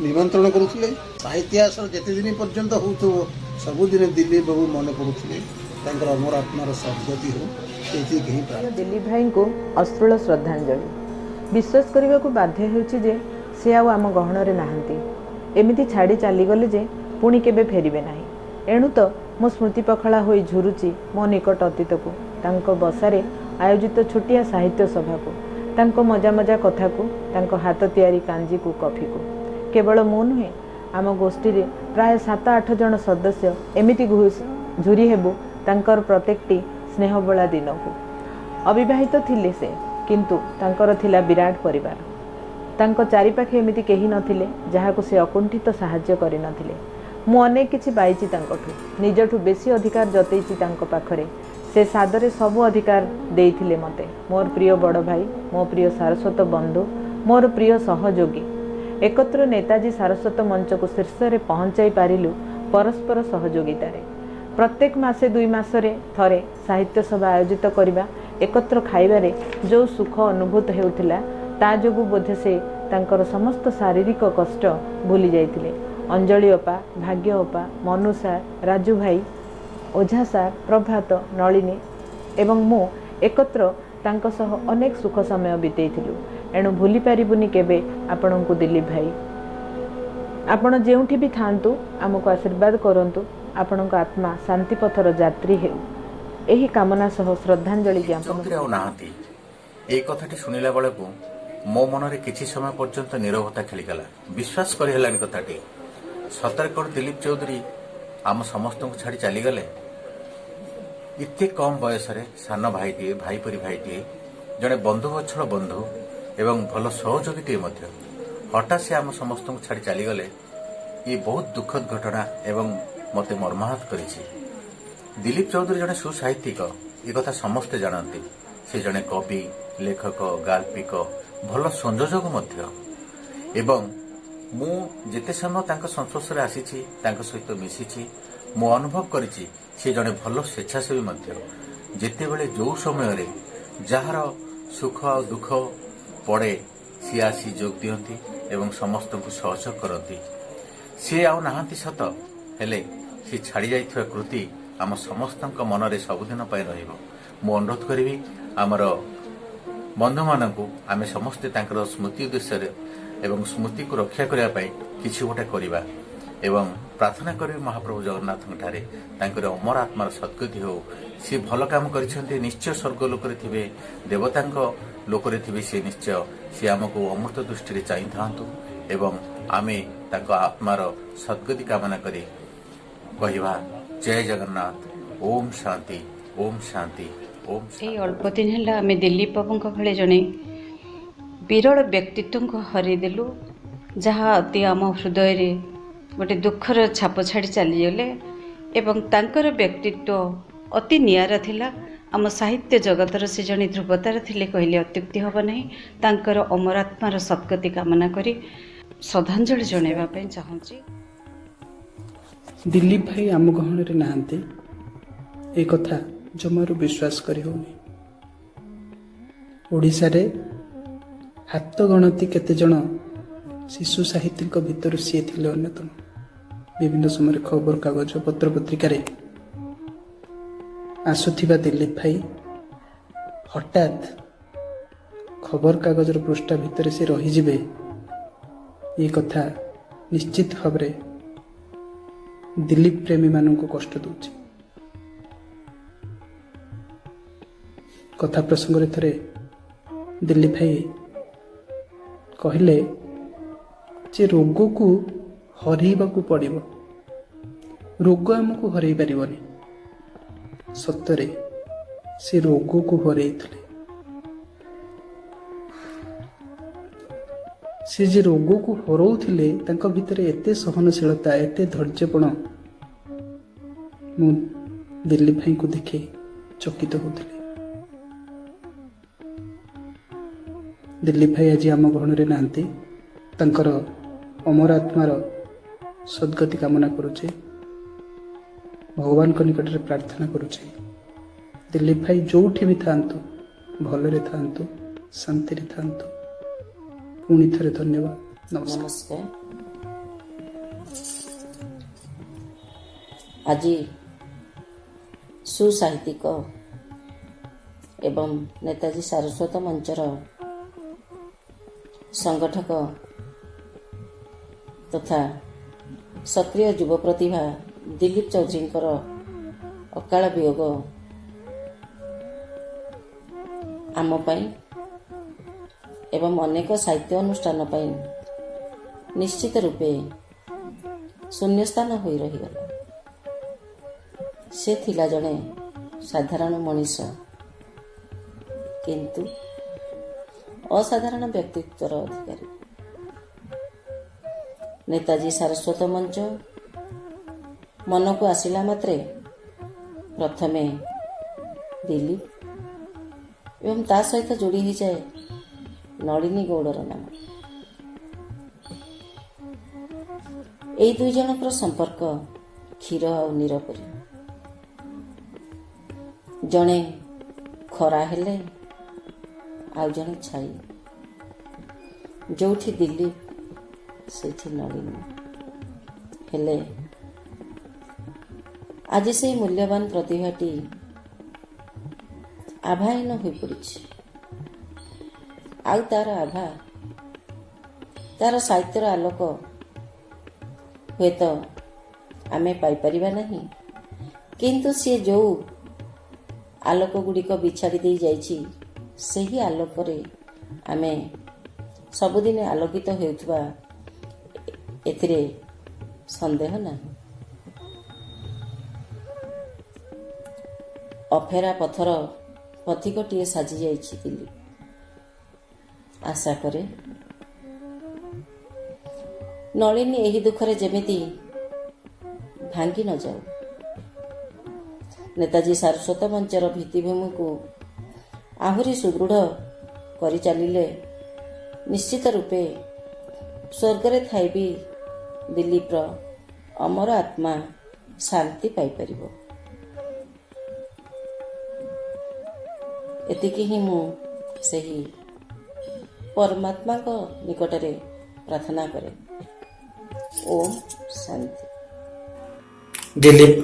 निमंत्रण करुले। साहित्य आश्रम जिते दिन पर्यंत हो सबुदिन दिल्ली बाबू मन पड़ुले। अमर आत्मार सद्गति हो। दिलीप भाई को अश्रुल श्रद्धांजलि। विश्वास करने को बाध्य होछि जे से आम गहणरे नाहांती, एमिति छाड़ी चलीगले जे पुणी केबे फेरिबे नाही। एणु तो मो स्मृति पखला होई झुरुची मो निकट अतीत को, तांको बसारे आयोजित छोटिया साहित्य सभा को, तांको मजा मजा कथा को, तांको हाथ तैयारी कांजी को, कॉफी को। केवल मो नुहे, आम गोष्ठी रे प्राय 7-8 जन सदस्य एमिति झुरी हेबु तांकर प्रत्येकटी स्नेहबोला दिन को। अविवाहित थिले से, किंतु तांकर थिला विराट परिवार। तांको चारिपाखे एमिति केही नथिले जहाको से अकुंठित साहाय्य करि नथिले। ମୁଁ ଅନେକ କିଛି ପାଇଛି ତାଙ୍କଠୁ, ନିଜଠୁ ବେଶୀ ଅଧିକାର ଜତେଇଛି ତାଙ୍କ ପାଖରେ। ସେ ସାଦରେ ସବୁ ଅଧିକାର ଦେଇଥିଲେ ମୋତେ। ମୋର ପ୍ରିୟ ବଡ଼ ଭାଇ, ମୋ ପ୍ରିୟ ସାରସ୍ୱତ ବନ୍ଧୁ, ମୋର ପ୍ରିୟ ସହଯୋଗୀ, ଏକତ୍ର ନେତାଜୀ ସାରସ୍ୱତ ମଞ୍ଚକୁ ଶୀର୍ଷରେ ପହଞ୍ଚାଇ ପାରିଲୁ ପରସ୍ପର ସହଯୋଗିତାରେ। ପ୍ରତ୍ୟେକ ମାସେ 2 ମାସରେ ଥରେ ସାହିତ୍ୟ ସଭା ଆୟୋଜିତ କରିବା, ଏକତ୍ର ଖାଇବାରେ ଯେଉଁ ସୁଖ ଅନୁଭୂତ ହେଉଥିଲା, ତା ଯୋଗୁଁ ବୋଧେ ସେ ତାଙ୍କର ସମସ୍ତ ଶାରୀରିକ କଷ୍ଟ ଭୁଲି ଯାଇଥିଲେ। ଅଞ୍ଜଳି ଅପା, ଭାଗ୍ୟ ଅପା, ମନୁ ସାର୍, ରାଜୁ ଭାଇ, ଓଝା ସାର୍, ପ୍ରଭାତ, ନଳିନୀ ଏବଂ ମୁଁ ଏକତ୍ର ତାଙ୍କ ସହ ଅନେକ ସୁଖ ସମୟ ବିତେଇଥିଲୁ। ଏଣୁ ଭୁଲି ପାରିବୁନି କେବେ ଆପଣଙ୍କୁ ଦିଲ୍ଲୀପ ଭାଇ। ଆପଣ ଯେଉଁଠି ବି ଥାଆନ୍ତୁ, ଆମକୁ ଆଶୀର୍ବାଦ କରନ୍ତୁ, ଆପଣଙ୍କ ଆତ୍ମା ଶାନ୍ତି ପଥର ଯାତ୍ରୀ ହେଉ, ଏହି କାମନା ସହ ଶ୍ରଦ୍ଧାଞ୍ଜଳି ଜ୍ଞାପନ। ଆଉ ନାହାନ୍ତି, ଏଇ କଥାଟି ଶୁଣିଲା ବେଳକୁ ମୋ ମନରେ କିଛି ସମୟ ପର୍ଯ୍ୟନ୍ତ ନୀରବତା ଖେଳିଗଲା। ବିଶ୍ୱାସ କରି ହେଲାନି କଥାଟି। ସତରେ କ'ଣ ଦିଲ୍ଲୀପ ଚୌଧୁରୀ ଆମ ସମସ୍ତଙ୍କୁ ଛାଡ଼ି ଚାଲିଗଲେ? ଏତେ କମ୍ ବୟସରେ ସାନ ଭାଇଟିଏ, ଭାଇ ପରି ଭାଇଟିଏ, ଜଣେ ବନ୍ଧୁବତ୍ସଳ ବନ୍ଧୁ ଏବଂ ଭଲ ସହଯୋଗୀଟିଏ ମଧ୍ୟ, ହଠାତ୍ ସେ ଆମ ସମସ୍ତଙ୍କୁ ଛାଡ଼ି ଚାଲିଗଲେ। ଇଏ ବହୁତ ଦୁଃଖଦ ଘଟଣା ଏବଂ ମୋତେ ମର୍ମାହତ କରିଛି। ଦିଲ୍ଲୀପ ଚୌଧୁରୀ ଜଣେ ସୁସାହିତ୍ୟିକ, ଏକଥା ସମସ୍ତେ ଜାଣନ୍ତି। ସେ ଜଣେ କବି, ଲେଖକ, ଗାଳ୍ପିକ, ଭଲ ସଂଯୋଜକ ମଧ୍ୟ। ଏବଂ ମୁଁ ଯେତେ ସମୟ ତାଙ୍କ ସଂସ୍ପର୍ଶରେ ଆସିଛି, ତାଙ୍କ ସହିତ ମିଶିଛି, ମୁଁ ଅନୁଭବ କରିଛି ସେ ଜଣେ ଭଲ ସ୍ୱେଚ୍ଛାସେବୀ ମଧ୍ୟ। ଯେତେବେଳେ ଯେଉଁ ସମୟରେ ଯାହାର ସୁଖ ଆଉ ଦୁଃଖ ପଡ଼େ, ସିଏ ଆସି ଯୋଗ ଦିଅନ୍ତି ଏବଂ ସମସ୍ତଙ୍କୁ ସହଯୋଗ କରନ୍ତି। ସିଏ ଆଉ ନାହାନ୍ତି ସତ, ହେଲେ ସେ ଛାଡ଼ି ଯାଇଥିବା କୃତି ଆମ ସମସ୍ତଙ୍କ ମନରେ ସବୁଦିନ ପାଇଁ ରହିବ। ମୁଁ ଅନୁରୋଧ କରିବି ଆମର ବନ୍ଧୁମାନଙ୍କୁ ଆମେ ସମସ୍ତେ ତାଙ୍କର ସ୍ମୃତି ଉଦ୍ଦେଶ୍ୟରେ ଏବଂ ସ୍ମୃତିକୁ ରକ୍ଷା କରିବା ପାଇଁ କିଛି ଗୋଟେ କରିବା ଏବଂ ପ୍ରାର୍ଥନା କରିବି ମହାପ୍ରଭୁ ଜଗନ୍ନାଥଙ୍କଠାରେ ତାଙ୍କର ଅମର ଆତ୍ମାର ସଦ୍ଗତି ହେଉ। ସେ ଭଲ କାମ କରିଛନ୍ତି, ନିଶ୍ଚୟ ସ୍ୱର୍ଗ ଲୋକରେ ଥିବେ, ଦେବତାଙ୍କ ଲୋକରେ ଥିବେ। ସେ ନିଶ୍ଚୟ ସେ ଆମକୁ ଅମୃତ ଦୃଷ୍ଟିରେ ଚାହିଁଥାନ୍ତୁ ଏବଂ ଆମେ ତାଙ୍କ ଆତ୍ମାର ସଦ୍ଗତି କାମନା କରି କହିବା ଜୟ ଜଗନ୍ନାଥ, ଓମ୍ ଶାନ୍ତି, ଓମ୍ ଶାନ୍ତି, ଓମ୍। ଏଇ ଅଳ୍ପ ଦିନ ହେଲା ଆମେ ଦିଲ୍ଲୀପ ବାବୁଙ୍କ ଭଳି ଜଣେ ବିରଳ ବ୍ୟକ୍ତିତ୍ୱଙ୍କୁ ହରାଇଦେଲୁ, ଯାହା ଅତି ଆମ ହୃଦୟରେ ଗୋଟେ ଦୁଃଖର ଛାପ ଛାଡ଼ି ଚାଲିଗଲେ। ଏବଂ ତାଙ୍କର ବ୍ୟକ୍ତିତ୍ୱ ଅତି ନିଆରା ଥିଲା। ଆମ ସାହିତ୍ୟ ଜଗତର ସେ ଜଣେ ଧ୍ରୁବତାରା ଥିଲେ କହିଲେ ଅତ୍ୟୁକ୍ତି ହେବ ନାହିଁ। ତାଙ୍କର ଅମରାତ୍ମାର ସଦ୍ଗତି କାମନା କରି ଶ୍ରଦ୍ଧାଞ୍ଜଳି ଜଣାଇବା ପାଇଁ ଚାହୁଁଛି। ଦିଲ୍ଲୀପ ଭାଇ ଆମ ଗହଣରେ ନାହାନ୍ତି, ଏ କଥା ଜମାରୁ ବିଶ୍ୱାସ କରି ହେଉନି। ଓଡ଼ିଶାରେ ହାତ ଗଣତି କେତେଜଣ ଶିଶୁ ସାହିତ୍ୟିକ ଭିତରୁ ସିଏ ଥିଲେ ଅନ୍ୟତମ। ବିଭିନ୍ନ ସମୟରେ ଖବରକାଗଜ, ପତ୍ରପତ୍ରିକାରେ ଆସୁଥିବା ଦିଲ୍ଲୀପ ଭାଇ ହଠାତ୍ ଖବରକାଗଜର ପୃଷ୍ଠା ଭିତରେ ସେ ରହିଯିବେ, ଏ କଥା ନିଶ୍ଚିତ ଭାବରେ ଦିଲ୍ଲୀପ ପ୍ରେମୀମାନଙ୍କୁ କଷ୍ଟ ଦେଉଛି। କଥା ପ୍ରସଙ୍ଗରେ ଥରେ ଦିଲ୍ଲୀପ ଭାଇ କହିଲେ ଯେ ରୋଗକୁ ହରେଇବାକୁ ପଡ଼ିବ, ରୋଗ ଆମକୁ ହରେଇ ପାରିବନି। ସତରେ ସେ ରୋଗକୁ ହରେଇଥିଲେ। ସେ ଯେ ରୋଗକୁ ହରଉଥିଲେ, ତାଙ୍କ ଭିତରେ ଏତେ ସହନଶୀଳତା, ଏତେ ଧୈର୍ଯ୍ୟପଣ, ମୁଁ ଦିଲ୍ଲୀପ ଭାଇଙ୍କୁ ଦେଖି ଚକିତ ହେଉଥିଲି। ଦିଲ୍ଲୀପ ଭାଇ ଆଜି ଆମ ଗହଣରେ ନାହାନ୍ତି, ତାଙ୍କର ଅମର ଆତ୍ମାର ସଦ୍ଗତି କାମନା କରୁଛି, ଭଗବାନଙ୍କ ନିକଟରେ ପ୍ରାର୍ଥନା କରୁଛି ଦିଲ୍ଲୀପ ଭାଇ ଯୋଉଠି ବି ଥାଆନ୍ତୁ, ଭଲରେ ଥାଆନ୍ତୁ, ଶାନ୍ତିରେ ଥାଆନ୍ତୁ। ପୁଣି ଥରେ ଧନ୍ୟବାଦ, ନମସ୍କାର। ଆଜି ସୁସାହିତ୍ୟିକ ଏବଂ ନେତାଜୀ ସାରସ୍ୱତ ମଞ୍ଚର ସଂଗଠକ ତଥା ସକ୍ରିୟ ଯୁବ ପ୍ରତିଭା ଦିଲ୍ଲୀପ ଚୌଧୁରୀଙ୍କର ଅକାଳ ବିୟୋଗ ଆମ ପାଇଁ ଏବଂ ଅନେକ ସାହିତ୍ୟ ଅନୁଷ୍ଠାନ ପାଇଁ ନିଶ୍ଚିତ ରୂପେ ଶୂନ୍ୟସ୍ଥାନ ହୋଇ ରହିଗଲା। ସେ ଥିଲା ଜଣେ ସାଧାରଣ ମଣିଷ, କିନ୍ତୁ ଅସାଧାରଣ ବ୍ୟକ୍ତିତ୍ୱର ଅଧିକାରୀ। ନେତାଜୀ ସାରସ୍ୱତ ମଞ୍ଚ ମନକୁ ଆସିଲା ମାତ୍ରେ ପ୍ରଥମେ ଦିଲ୍ଲୀପ ଏବଂ ତା ସହିତ ଯୋଡ଼ି ହୋଇଯାଏ ନଳିନୀ ଗୌଡ଼ର ନାମ। ଏଇ ଦୁଇ ଜଣଙ୍କର ସମ୍ପର୍କ କ୍ଷୀର ଆଉ ନୀର ପରି। ଜଣେ ଖରା ହେଲେ ଆଉ ଜଣେ ଛାଇ। ଯୋଉଠି ଦିଲ୍ଲୀପ ସେଇଠି ନଳିନୀ। ହେଲେ ଆଜି ସେଇ ମୂଲ୍ୟବାନ ପ୍ରତିଭାଟି ଆଭାହୀନ ହୋଇପଡ଼ିଛି। ଆଉ ତାର ଆଭା, ତାର ସାହିତ୍ୟର ଆଲୋକ ହୁଏତ ଆମେ ପାଇପାରିବା ନାହିଁ, କିନ୍ତୁ ସିଏ ଯେଉଁ ଆଲୋକ ଗୁଡ଼ିକ ବିଛାଡ଼ି ଦେଇ ଯାଇଛି ସେହି ଆଲୋକରେ ଆମେ ସବୁଦିନେ ଆଲୋକିତ ହେଉଥିବା ଏଥିରେ ସନ୍ଦେହ ନାହିଁ। ଅଫେରା ପଥର ପଥିକଟିଏ ସାଜିଯାଇଛି ଦିଲ୍ଲୀପ। ଆଶା କରେ ନଳିନୀ ଏହି ଦୁଃଖରେ ଯେମିତି ଭାଙ୍ଗି ନ ଯାଉ। ନେତାଜୀ ସାରସ୍ୱତ ମଞ୍ଚର ଭିତ୍ତିଭୂମିକୁ ଆହୁରି ସୁଦୃଢ଼ କରି ଚାଲିଲେ ନିଶ୍ଚିତ ରୂପେ ସ୍ୱର୍ଗରେ ଥାଇ ବି ଦିଲ୍ଲୀପର ଅମର ଆତ୍ମା ଶାନ୍ତି ପାଇପାରିବ। ଏତିକି ହିଁ ମୁଁ ସେହି ପରମାତ୍ମାଙ୍କ ନିକଟରେ ପ୍ରାର୍ଥନା କରେ। ଓମ୍ ଶାନ୍ତି। ଦିଲ୍ଲୀପ,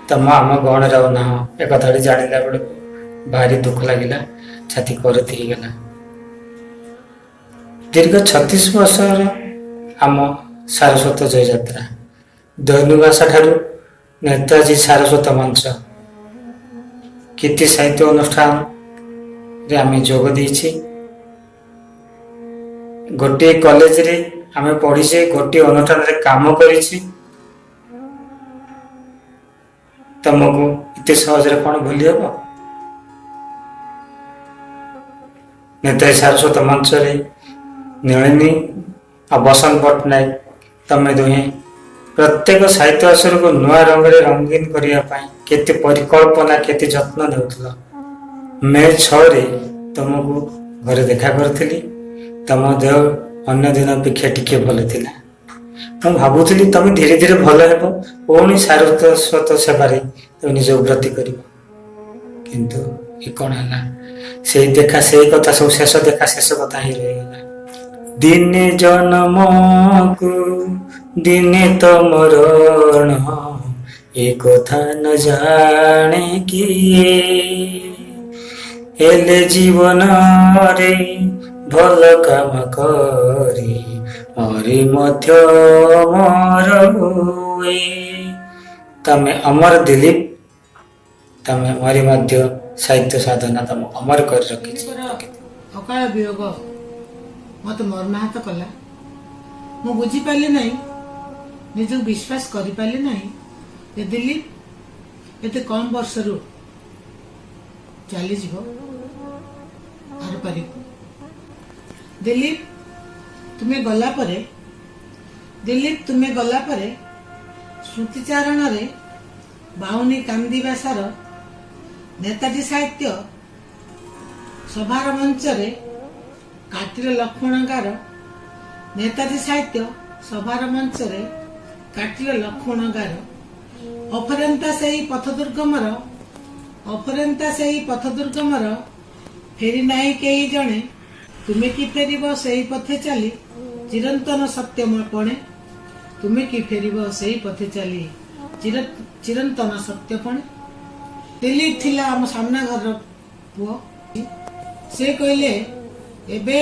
ତମ ଆମ ଗହଣରେ ଆଉ ନାହ ଏ କଥାଟି ଜାଣିଲା ବେଳକୁ ଭାରି ଦୁଃଖ ଲାଗିଲା, ଛାତି କରତି ହେଇଗଲା। ଦୀର୍ଘ 36 ବର୍ଷର ଆମ ସାରସ୍ୱତ ଜୟଯାତ୍ରା, ଦୈନିକ ଆଶା ଠାରୁ ନେତାଜୀ ସାରସ୍ୱତ ମଞ୍ଚ, କୀର୍ତ୍ତି ସାହିତ୍ୟ ଅନୁଷ୍ଠାନରେ ଆମେ ଯୋଗ ଦେଇଛେ। ଗୋଟିଏ କଲେଜରେ ଆମେ ପଢ଼ିଛେ, ଗୋଟିଏ ଅନୁଷ୍ଠାନରେ କାମ କରିଛେ। ତମକୁ ଏତେ ସହଜରେ କଣ ଭୁଲି ହେବ? ନେତାଜୀ ସାରସ୍ୱତ ମଞ୍ଚରେ ନଳିନୀ ଆଉ ବସନ୍ତ ପଟ୍ଟନାୟକ, ତମେ ଦୁହେଁ ପ୍ରତ୍ୟେକ ସାହିତ୍ୟ ଆସରକୁ ନୂଆ ରଙ୍ଗରେ ରଙ୍ଗୀନ କରିବା ପାଇଁ କେତେ ପରିକଳ୍ପନା, କେତେ ଯତ୍ନ ନେଉଥିଲ। ମେ 6ରେ ତମକୁ ଘରେ ଦେଖା କରିଥିଲି। ତମ ଦେହ ଅନ୍ୟ ଦିନ ଅପେକ୍ଷା ଟିକେ ଭଲ ଥିଲା। ମୁଁ ଭାବୁଥିଲି ତମେ ଧୀରେ ଧୀରେ ଭଲ ହେବ, ପୁଣି ସାରସ୍ୱତ ସେବାରେ ତମେ ନିଜକୁ ବ୍ରତୀ କରିବ। କିନ୍ତୁ ଏ କଣ ହେଲା? ସେଇ ଦେଖା, ସେଇ କଥା ସବୁ ଶେଷ ଦେଖା, ଶେଷ କଥା ହିଁ ରହିଗଲା। ଦିନେ ଜନ୍ମକୁ ଦିନେ ତ ମରଣ, ଏ କଥା ନ ଜାଣେ କିଏ। ହେଲେ ଜୀବନରେ ଭଲ କାମ କରି ମରି ମଧ୍ୟ ଅମର ହୁଏ। ତମେ ଅମର ଦିଲ୍ଲୀପ, ତମେ ମରି ମଧ୍ୟ ସାହିତ୍ୟ ସାଧନା ତମ ଅମର କରି ରଖିଛି। ଅକାଳ ବିୟୋଗ ମୋତେ ମର୍ମାହତ କଲା। ମୁଁ ବୁଝିପାରିଲି ନାହିଁ, ନିଜକୁ ବିଶ୍ୱାସ କରିପାରିଲି ନାହିଁ ଯେ ଦିଲ୍ଲୀପ ଏତେ କମ୍ ବର୍ଷରୁ ଚାଲିଯିବ ଆରପାରିକୁ। ଦିଲ୍ଲୀପ ତୁମେ ଗଲା ପରେ ସ୍ମୃତିଚାରଣରେ ବାଉନି କାନ୍ଦିବା ସାର ନେତାଜୀ ସାହିତ୍ୟ ସଭାର ମଞ୍ଚରେ କାଟିଲ ଲକ୍ଷ୍ମଣଗାର, ନେତାଜୀ ସାହିତ୍ୟ ସଭାର ମଞ୍ଚରେ କାଟିଲ ଲକ୍ଷ୍ମଣଗାର। ଅଫରେନ୍ତା ସେହି ପଥ ଦୁର୍ଗମର ଫେରି ନାହିଁ କେହି ଜଣେ। ତୁମେ କି ଫେରିବ ସେହି ପଥେ ଚାଲି ଚିରନ୍ତନ ସତ୍ୟମପଣେ। ତୁମେ କି ଫେରିବ ସେହି ପଥେ ଚାଲି ଚିରନ୍ତନ ସତ୍ୟପଣେ। ଦିଲ୍ଲୀପ ଥିଲା ଆମ ସାମ୍ନା ଘରର ପୁଅ। ସେ କହିଲେ, ଏବେ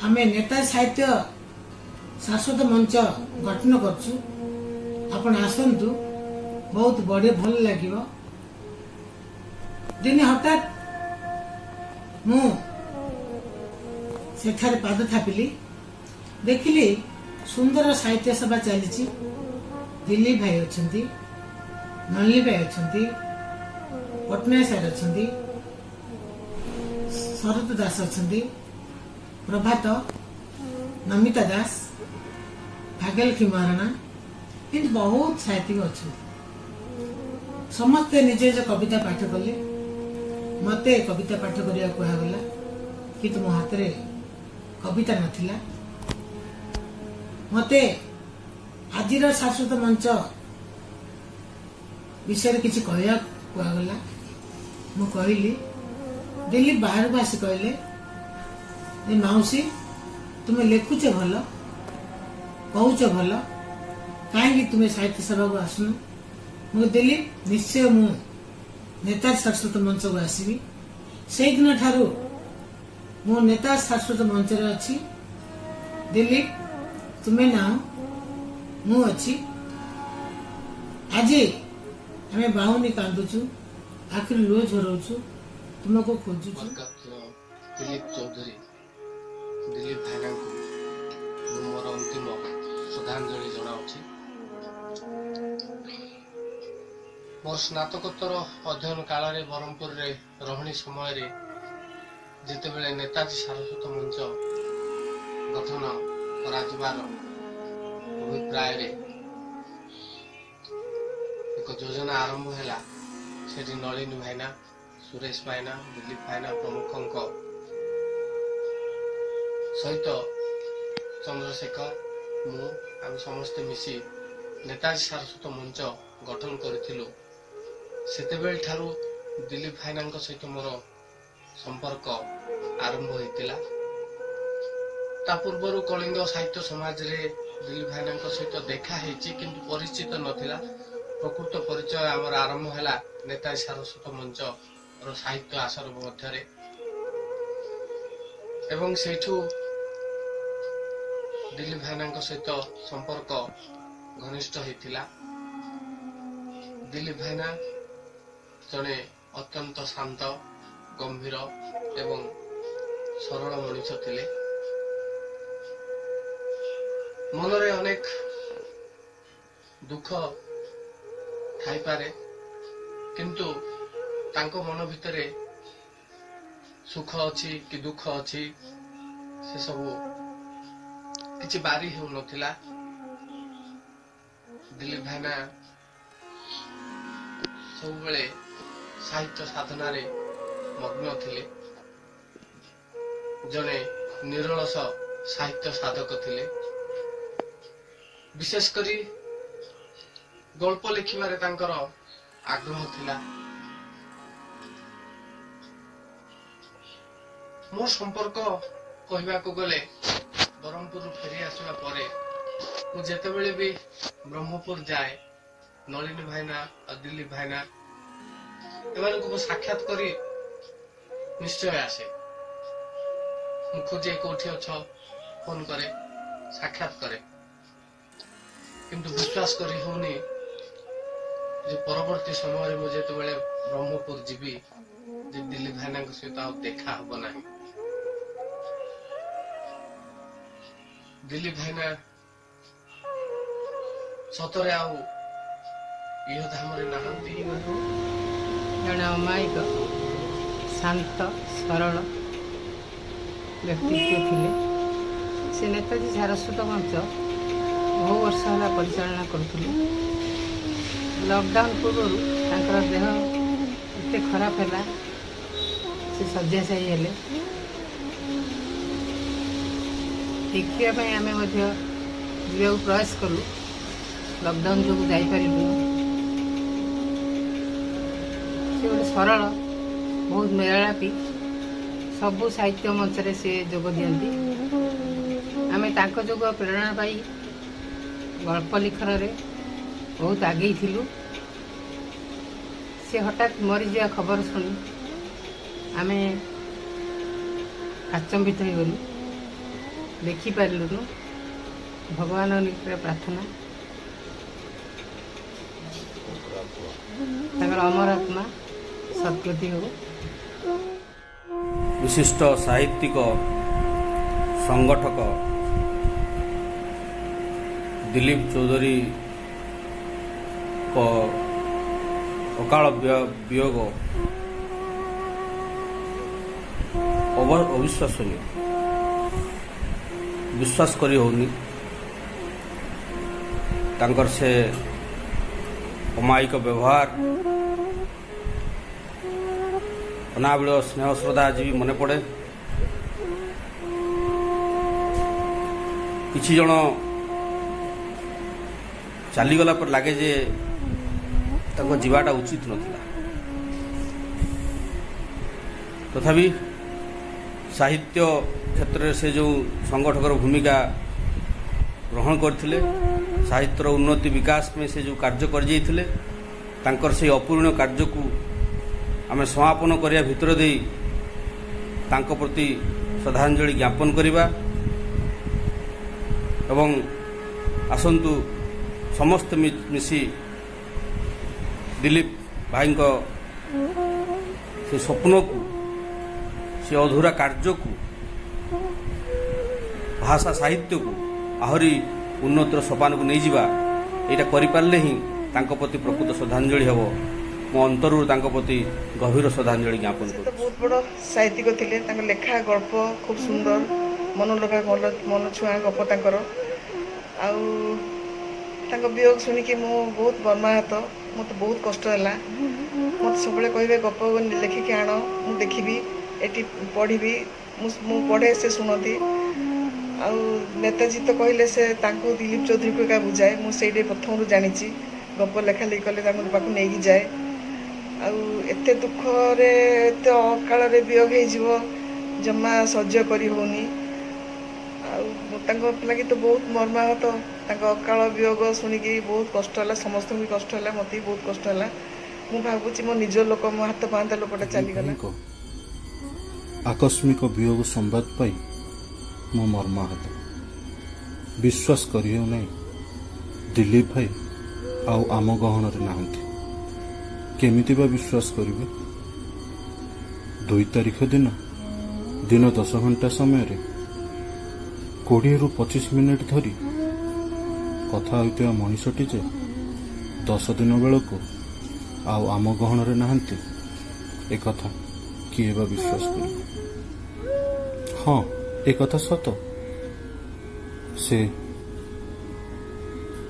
ଆମେ ନେତାଜୀ ସାହିତ୍ୟ ଶାଶ୍ୱତ ମଞ୍ଚ ଗଠନ କରୁଛୁ, ଆପଣ ଆସନ୍ତୁ, ବହୁତ ବଢ଼ିଆ ଭଲ ଲାଗିବ। ଦିନେ ହଠାତ୍ ମୁଁ ସେଠାରେ ପାଦ ଥାପିଲି, ଦେଖିଲି ସୁନ୍ଦର ସାହିତ୍ୟ ସଭା ଚାଲିଛି। ଦିଲ୍ଲୀପ ଭାଇ ଅଛନ୍ତି, ନଳିନୀ ଭାଇ ଅଛନ୍ତି, ପଟ୍ଟନାୟକ ସାର୍ ଅଛନ୍ତି, ଶରତ ଦାସ ଅଛନ୍ତି, ପ୍ରଭାତ, ନମିତା ଦାସ, ଭାଗ୍ୟଲକ୍ଷ୍ମୀ ମହାରଣା, କିନ୍ତୁ ବହୁତ ସାହିତ୍ୟିକ ଅଛନ୍ତି। ସମସ୍ତେ ନିଜେ ନିଜ କବିତା ପାଠ କଲେ। ମତେ କବିତା ପାଠ କରିବାକୁ କୁହାଗଲା, କିନ୍ତୁ ମୋ ହାତରେ କବିତା ନଥିଲା। ମତେ ଆଜିର ଶାଶ୍ୱତ ମଞ୍ଚ ବିଷୟରେ କିଛି କହିବାକୁ କୁହାଗଲା। ମୁଁ କହିଲି, ଦିଲ୍ଲୀପ ବାହାରକୁ ଆସି କହିଲେ, ମାଉସୀ ତୁମେ ଲେଖୁଛ ଭଲ, କହୁଛ ଭଲ, କାହିଁକି ତୁମେ ସାହିତ୍ୟ ସଭାକୁ ଆସୁନ? ମୁଁ ଦିଲ୍ଲୀପ ନିଶ୍ଚୟ ମୁଁ ନେତାଜୀ ଶାଶ୍ୱତ ମଞ୍ଚକୁ ଆସିବି। ସେଇଦିନ ଠାରୁ ମୁଁ ନେତାଜୀ ଶାଶ୍ୱତ ମଞ୍ଚରେ ଅଛି। ଦିଲ୍ଲୀପ ତୁମେ ନାହ, ମୁଁ ଅଛି। ଆଜି ଆମେ ବାହୁନି କାନ୍ଦୁଛୁ, ଆଖିରୁ ଲୁହ ଝରଉଛୁ, ତୁମକୁ ଖୋଜୁଛୁ। ଦିଲ୍ଲୀପ ଚୌଧୁରୀ, ଦିଲ୍ଲୀପ ଭାଇନାଙ୍କୁ ମୁଁ ମୋର ଅନ୍ତିମ ଶ୍ରଦ୍ଧାଞ୍ଜଳି ଜଣାଉଛି। ମୋର ସ୍ନାତକୋତ୍ତର ଅଧ୍ୟୟନ କାଳରେ ବ୍ରହ୍ମପୁରରେ ରହଣି ସମୟରେ ଯେତେବେଳେ ନେତାଜୀ ସାରସ୍ୱତ ମଞ୍ଚ ଗଠନ କରାଯିବାର ଅଭିପ୍ରାୟରେ ଏକ ଯୋଜନା ଆରମ୍ଭ ହେଲା, ସେଠି ନଳିନୀ ଭାଇନା, ସୁରେଶ ଭାଇନା, ଦିଲ୍ଲୀପ ଭାଇନା ପ୍ରମୁଖଙ୍କ ସହିତ ଚନ୍ଦ୍ରଶେଖର, ମୁଁ ଆମେ ସମସ୍ତେ ମିଶି ନେତାଜୀ ସାରସ୍ୱତ ମଞ୍ଚ ଗଠନ କରିଥିଲୁ। ସେତେବେଳେ ଠାରୁ ଦିଲ୍ଲୀପ ଭାଇନାଙ୍କ ସହିତ ମୋର ସମ୍ପର୍କ ଆରମ୍ଭ ହୋଇଥିଲା। ତା ପୂର୍ବରୁ କଳିଙ୍ଗ ସାହିତ୍ୟ ସମାଜରେ ଦିଲ୍ଲୀପ ଭାଇନାଙ୍କ ସହିତ ଦେଖା ହେଇଛି, କିନ୍ତୁ ପରିଚିତ ନଥିଲା। ପ୍ରକୃତ ପରିଚୟ ଆମର ଆରମ୍ଭ ହେଲା ନେତାଜୀ ସାରସ୍ୱତ ମଞ୍ଚର ସାହିତ୍ୟ ଆସର ମଧ୍ୟରେ, ଏବଂ ସେଇଠୁ ଦିଲ୍ଲୀପ ଭାଇନାଙ୍କ ସହିତ ସମ୍ପର୍କ ଘନିଷ୍ଠ ହେଇଥିଲା। ଦିଲ୍ଲୀପ ଭାଇନା ଜଣେ ଅତ୍ୟନ୍ତ ଶାନ୍ତ, ଗମ୍ଭୀର ଏବଂ ସରଳ ମଣିଷ ଥିଲେ। ମନରେ ଅନେକ ଦୁଃଖ ଥାଇପାରେ, କିନ୍ତୁ ତାଙ୍କ ମନ ଭିତରେ ସୁଖ ଅଛି କି ଦୁଃଖ ଅଛି ସେସବୁ କିଛି ବାରି ହେଉନଥିଲା। ଦିଲ୍ଲୀପ ଭାଇନା ସବୁବେଳେ ସାହିତ୍ୟ ସାଧନାରେ ମଗ୍ନ ଥିଲେ। ଜଣେ ନିରଳସ ସାହିତ୍ୟ ସାଧକ ଥିଲେ। ବିଶେଷ କରି ଗଳ୍ପ ଲେଖିବାରେ ତାଙ୍କର ଆଗ୍ରହ ଥିଲା। ମୋ ସମ୍ପର୍କ କହିବାକୁ ଗଲେ, ବ୍ରହ୍ମପୁରରୁ ଫେରି ଆସିବା ପରେ ମୁଁ ଯେତେବେଳେ ବି ବ୍ରହ୍ମପୁର ଯାଏ, ନଳିନୀ ଭାଇନା ଆଉ ଦିଲ୍ଲୀପ ଭାଇନା ଏମାନଙ୍କୁ ମୁଁ ସାକ୍ଷାତ କରି ନିଶ୍ଚୟ ଆସେ। ମୁଁ ଖୋଜେ କୋଉଠି ଅଛ, ଫୋନ କରେ, ସାକ୍ଷାତ କରେ, କିନ୍ତୁ ବିଶ୍ୱାସ କରି ହଉନି ଯେ ପରବର୍ତ୍ତୀ ସମୟରେ ମୁଁ ଯେତେବେଳେ ବ୍ରହ୍ମପୁର ଯିବି, ଯେ ଦିଲ୍ଲୀପ ଭାଇନାଙ୍କ ସହିତ ଆଉ ଦେଖା ହବ ନାହିଁ। ଦିଲ୍ଲୀପ ଭାଇନା ସତରେ ଆଉ ଇହ ଧାମରେ ନାହାନ୍ତି। ଜଣେ ଅମାୟିକ, ଶାନ୍ତ, ସରଳ ବ୍ୟକ୍ତିତ୍ୱ ଥିଲେ। ସେ ନେତାଜୀ ସାରସ୍ୱତ ମଞ୍ଚ ବହୁ ବର୍ଷ ହେଲା ପରିଚାଳନା କରୁଥିଲେ। ଲକଡାଉନ ପୂର୍ବରୁ ତାଙ୍କର ଦେହ ଏତେ ଖରାପ ହେଲା, ସେ ଶଯ୍ୟାଶାୟୀ ହେଲେ। ଦେଖିବା ପାଇଁ ଆମେ ମଧ୍ୟ ଯିବାକୁ ପ୍ରୟାସ କଲୁ, ଲକଡାଉନ ଯୋଗୁଁ ଯାଇପାରିଲୁ। ସେ ଗୋଟେ ସରଳ, ବହୁତ ମେଳାପି, ସବୁ ସାହିତ୍ୟ ମଞ୍ଚରେ ସେ ଯୋଗ ଦିଅନ୍ତି। ଆମେ ତାଙ୍କ ଯୋଗ ପ୍ରେରଣା ପାଇ ଗଳ୍ପ ଲିଖନରେ ବହୁତ ଆଗେଇଥିଲୁ। ସେ ହଠାତ୍ ମରିଯିବା ଖବର ଶୁଣି ଆମେ ଆଚମ୍ବିତ ହୋଇଗଲୁ, ଦେଖିପାରିଲୁନୁ। ଭଗବାନଙ୍କ ନିକଟରେ ପ୍ରାର୍ଥନା, ତାଙ୍କର ଅମର ଆତ୍ମା ସଦ୍ଗତି ହେଉ। ବିଶିଷ୍ଟ ସାହିତ୍ୟିକ ସଂଗଠକ ଦିଲ୍ଲୀପ ଚୌଧୁରୀଙ୍କ ଅକାଳ ବିୟୋଗ ଅବିଶ୍ୱାସନୀୟ, ବିଶ୍ୱାସ କରି ହେଉନି। ତାଙ୍କର ସେ ଅମାୟିକ ବ୍ୟବହାର, ଅନାବିଳ ସ୍ନେହ ଶ୍ରଦ୍ଧା ଆଜି ବି ମନେ ପଡ଼େ। କିଛି ଜଣ ଚାଲିଗଲା ପରେ ଲାଗେ ଯେ ତାଙ୍କ ଯିବାଟା ଉଚିତ ନଥିଲା। ତଥାପି ସାହିତ୍ୟ କ୍ଷେତ୍ରରେ ସେ ଯେଉଁ ସଂଗଠକର ଭୂମିକା ଗ୍ରହଣ କରିଥିଲେ, ସାହିତ୍ୟର ଉନ୍ନତି ବିକାଶ ପାଇଁ ସେ ଯେଉଁ କାର୍ଯ୍ୟ କରିଯାଇଥିଲେ, ତାଙ୍କର ସେହି ଅପୂର୍ଣ୍ଣ କାର୍ଯ୍ୟକୁ ଆମେ ସମାପନ କରିବା ଭିତର ଦେଇ ତାଙ୍କ ପ୍ରତି ଶ୍ରଦ୍ଧାଞ୍ଜଳି ଜ୍ଞାପନ କରିବା ଏବଂ ଆସନ୍ତୁ ସମସ୍ତେ ମିଶି ଦିଲ୍ଲୀପ ଭାଇଙ୍କ ସେ ସ୍ୱପ୍ନକୁ, ସେ ଅଧୁରା କାର୍ଯ୍ୟକୁ, ଭାଷା ସାହିତ୍ୟକୁ ଆହୁରି ଉନ୍ନତିର ସୋପାନକୁ ନେଇଯିବା। ଏଇଟା କରିପାରିଲେ ହିଁ ତାଙ୍କ ପ୍ରତି ପ୍ରକୃତ ଶ୍ରଦ୍ଧାଞ୍ଜଳି ହେବ। ମୋ ଅନ୍ତରରୁ ତାଙ୍କ ପ୍ରତି ଗଭୀର ଶ୍ରଦ୍ଧାଞ୍ଜଳି ଜ୍ଞାପନ କରୁଛି। ବହୁତ ବଡ଼ ସାହିତ୍ୟିକ ଥିଲେ। ତାଙ୍କ ଲେଖା ଗଳ୍ପ ଖୁବ୍ ସୁନ୍ଦର, ମନଲୋଭା ମନ ଛୁଆଁ ଗପ ତାଙ୍କର। ଆଉ ତାଙ୍କ ବିୟୋଗ ଶୁଣିକି ମୁଁ ବହୁତ ମର୍ମାହତ, ମୋତେ ବହୁତ କଷ୍ଟ ହେଲା। ମୋତେ ସବୁବେଳେ କହିବେ ଗପ ଲେଖିକି ଆଣ, ମୁଁ ଦେଖିବି, ଏଠି ପଢ଼ିବି, ମୁଁ ପଢ଼େ, ସେ ଶୁଣନ୍ତି। ଆଉ ନେତାଜୀ ତ କହିଲେ ସେ ତାଙ୍କୁ ଦିଲ୍ଲୀପ ଚୌଧୁରୀକୁ ଏକା ବୁଝାଏ। ମୁଁ ସେଇଠି ପ୍ରଥମରୁ ଜାଣିଛି। ଗପ ଲେଖା ଲେଖି କଲେ ତାଙ୍କ ପାଖକୁ ନେଇକି ଯାଏ। ଆଉ ଏତେ ଦୁଃଖରେ, ଏତେ ଅକାଳରେ ବିୟୋଗ ହେଇଯିବ, ଜମା ସହ୍ୟ କରି ହେଉନି। ଆଉ ତାଙ୍କ ଲାଗି ତ ବହୁତ ମର୍ମାହତ। ତାଙ୍କ ଅକାଳ ବିୟୋଗ ଶୁଣିକି ବହୁତ କଷ୍ଟ ହେଲା, ସମସ୍ତଙ୍କୁ ବି କଷ୍ଟ ହେଲା, ମୋତେ ବି ବହୁତ କଷ୍ଟ ହେଲା। ମୁଁ ଭାବୁଛି ମୋ ନିଜ ଲୋକ, ମୋ ହାତ ପାଆନ୍ତା ଲୋକଟା ଚାଲିଗଲା। ଆକସ୍ମିକ ବିୟୋଗ ସମ୍ବାଦ ପାଇ ମୁଁ ମର୍ମାହତ। ବିଶ୍ୱାସ କରିହେଉନାହିଁ, ଦିଲ୍ଲୀପ ଭାଇ ଆଉ ଆମ ଗହଣରେ ନାହାନ୍ତି। କେମିତି ବା ବିଶ୍ୱାସ କରିବେ? 2 ତାରିଖ ଦିନ 10 ଘଣ୍ଟା ସମୟରେ 20ରୁ 25 ମିନିଟ୍ ଧରି କଥା ହୋଇଥିବା ମଣିଷଟି ଯେ 10 ଦିନ ବେଳକୁ ଆଉ ଆମ ଗହଣରେ ନାହାନ୍ତି, ଏକଥା କିଏ ବା ବିଶ୍ୱାସ କରିବେ? ହଁ, ଏକଥା ସତ। ସେ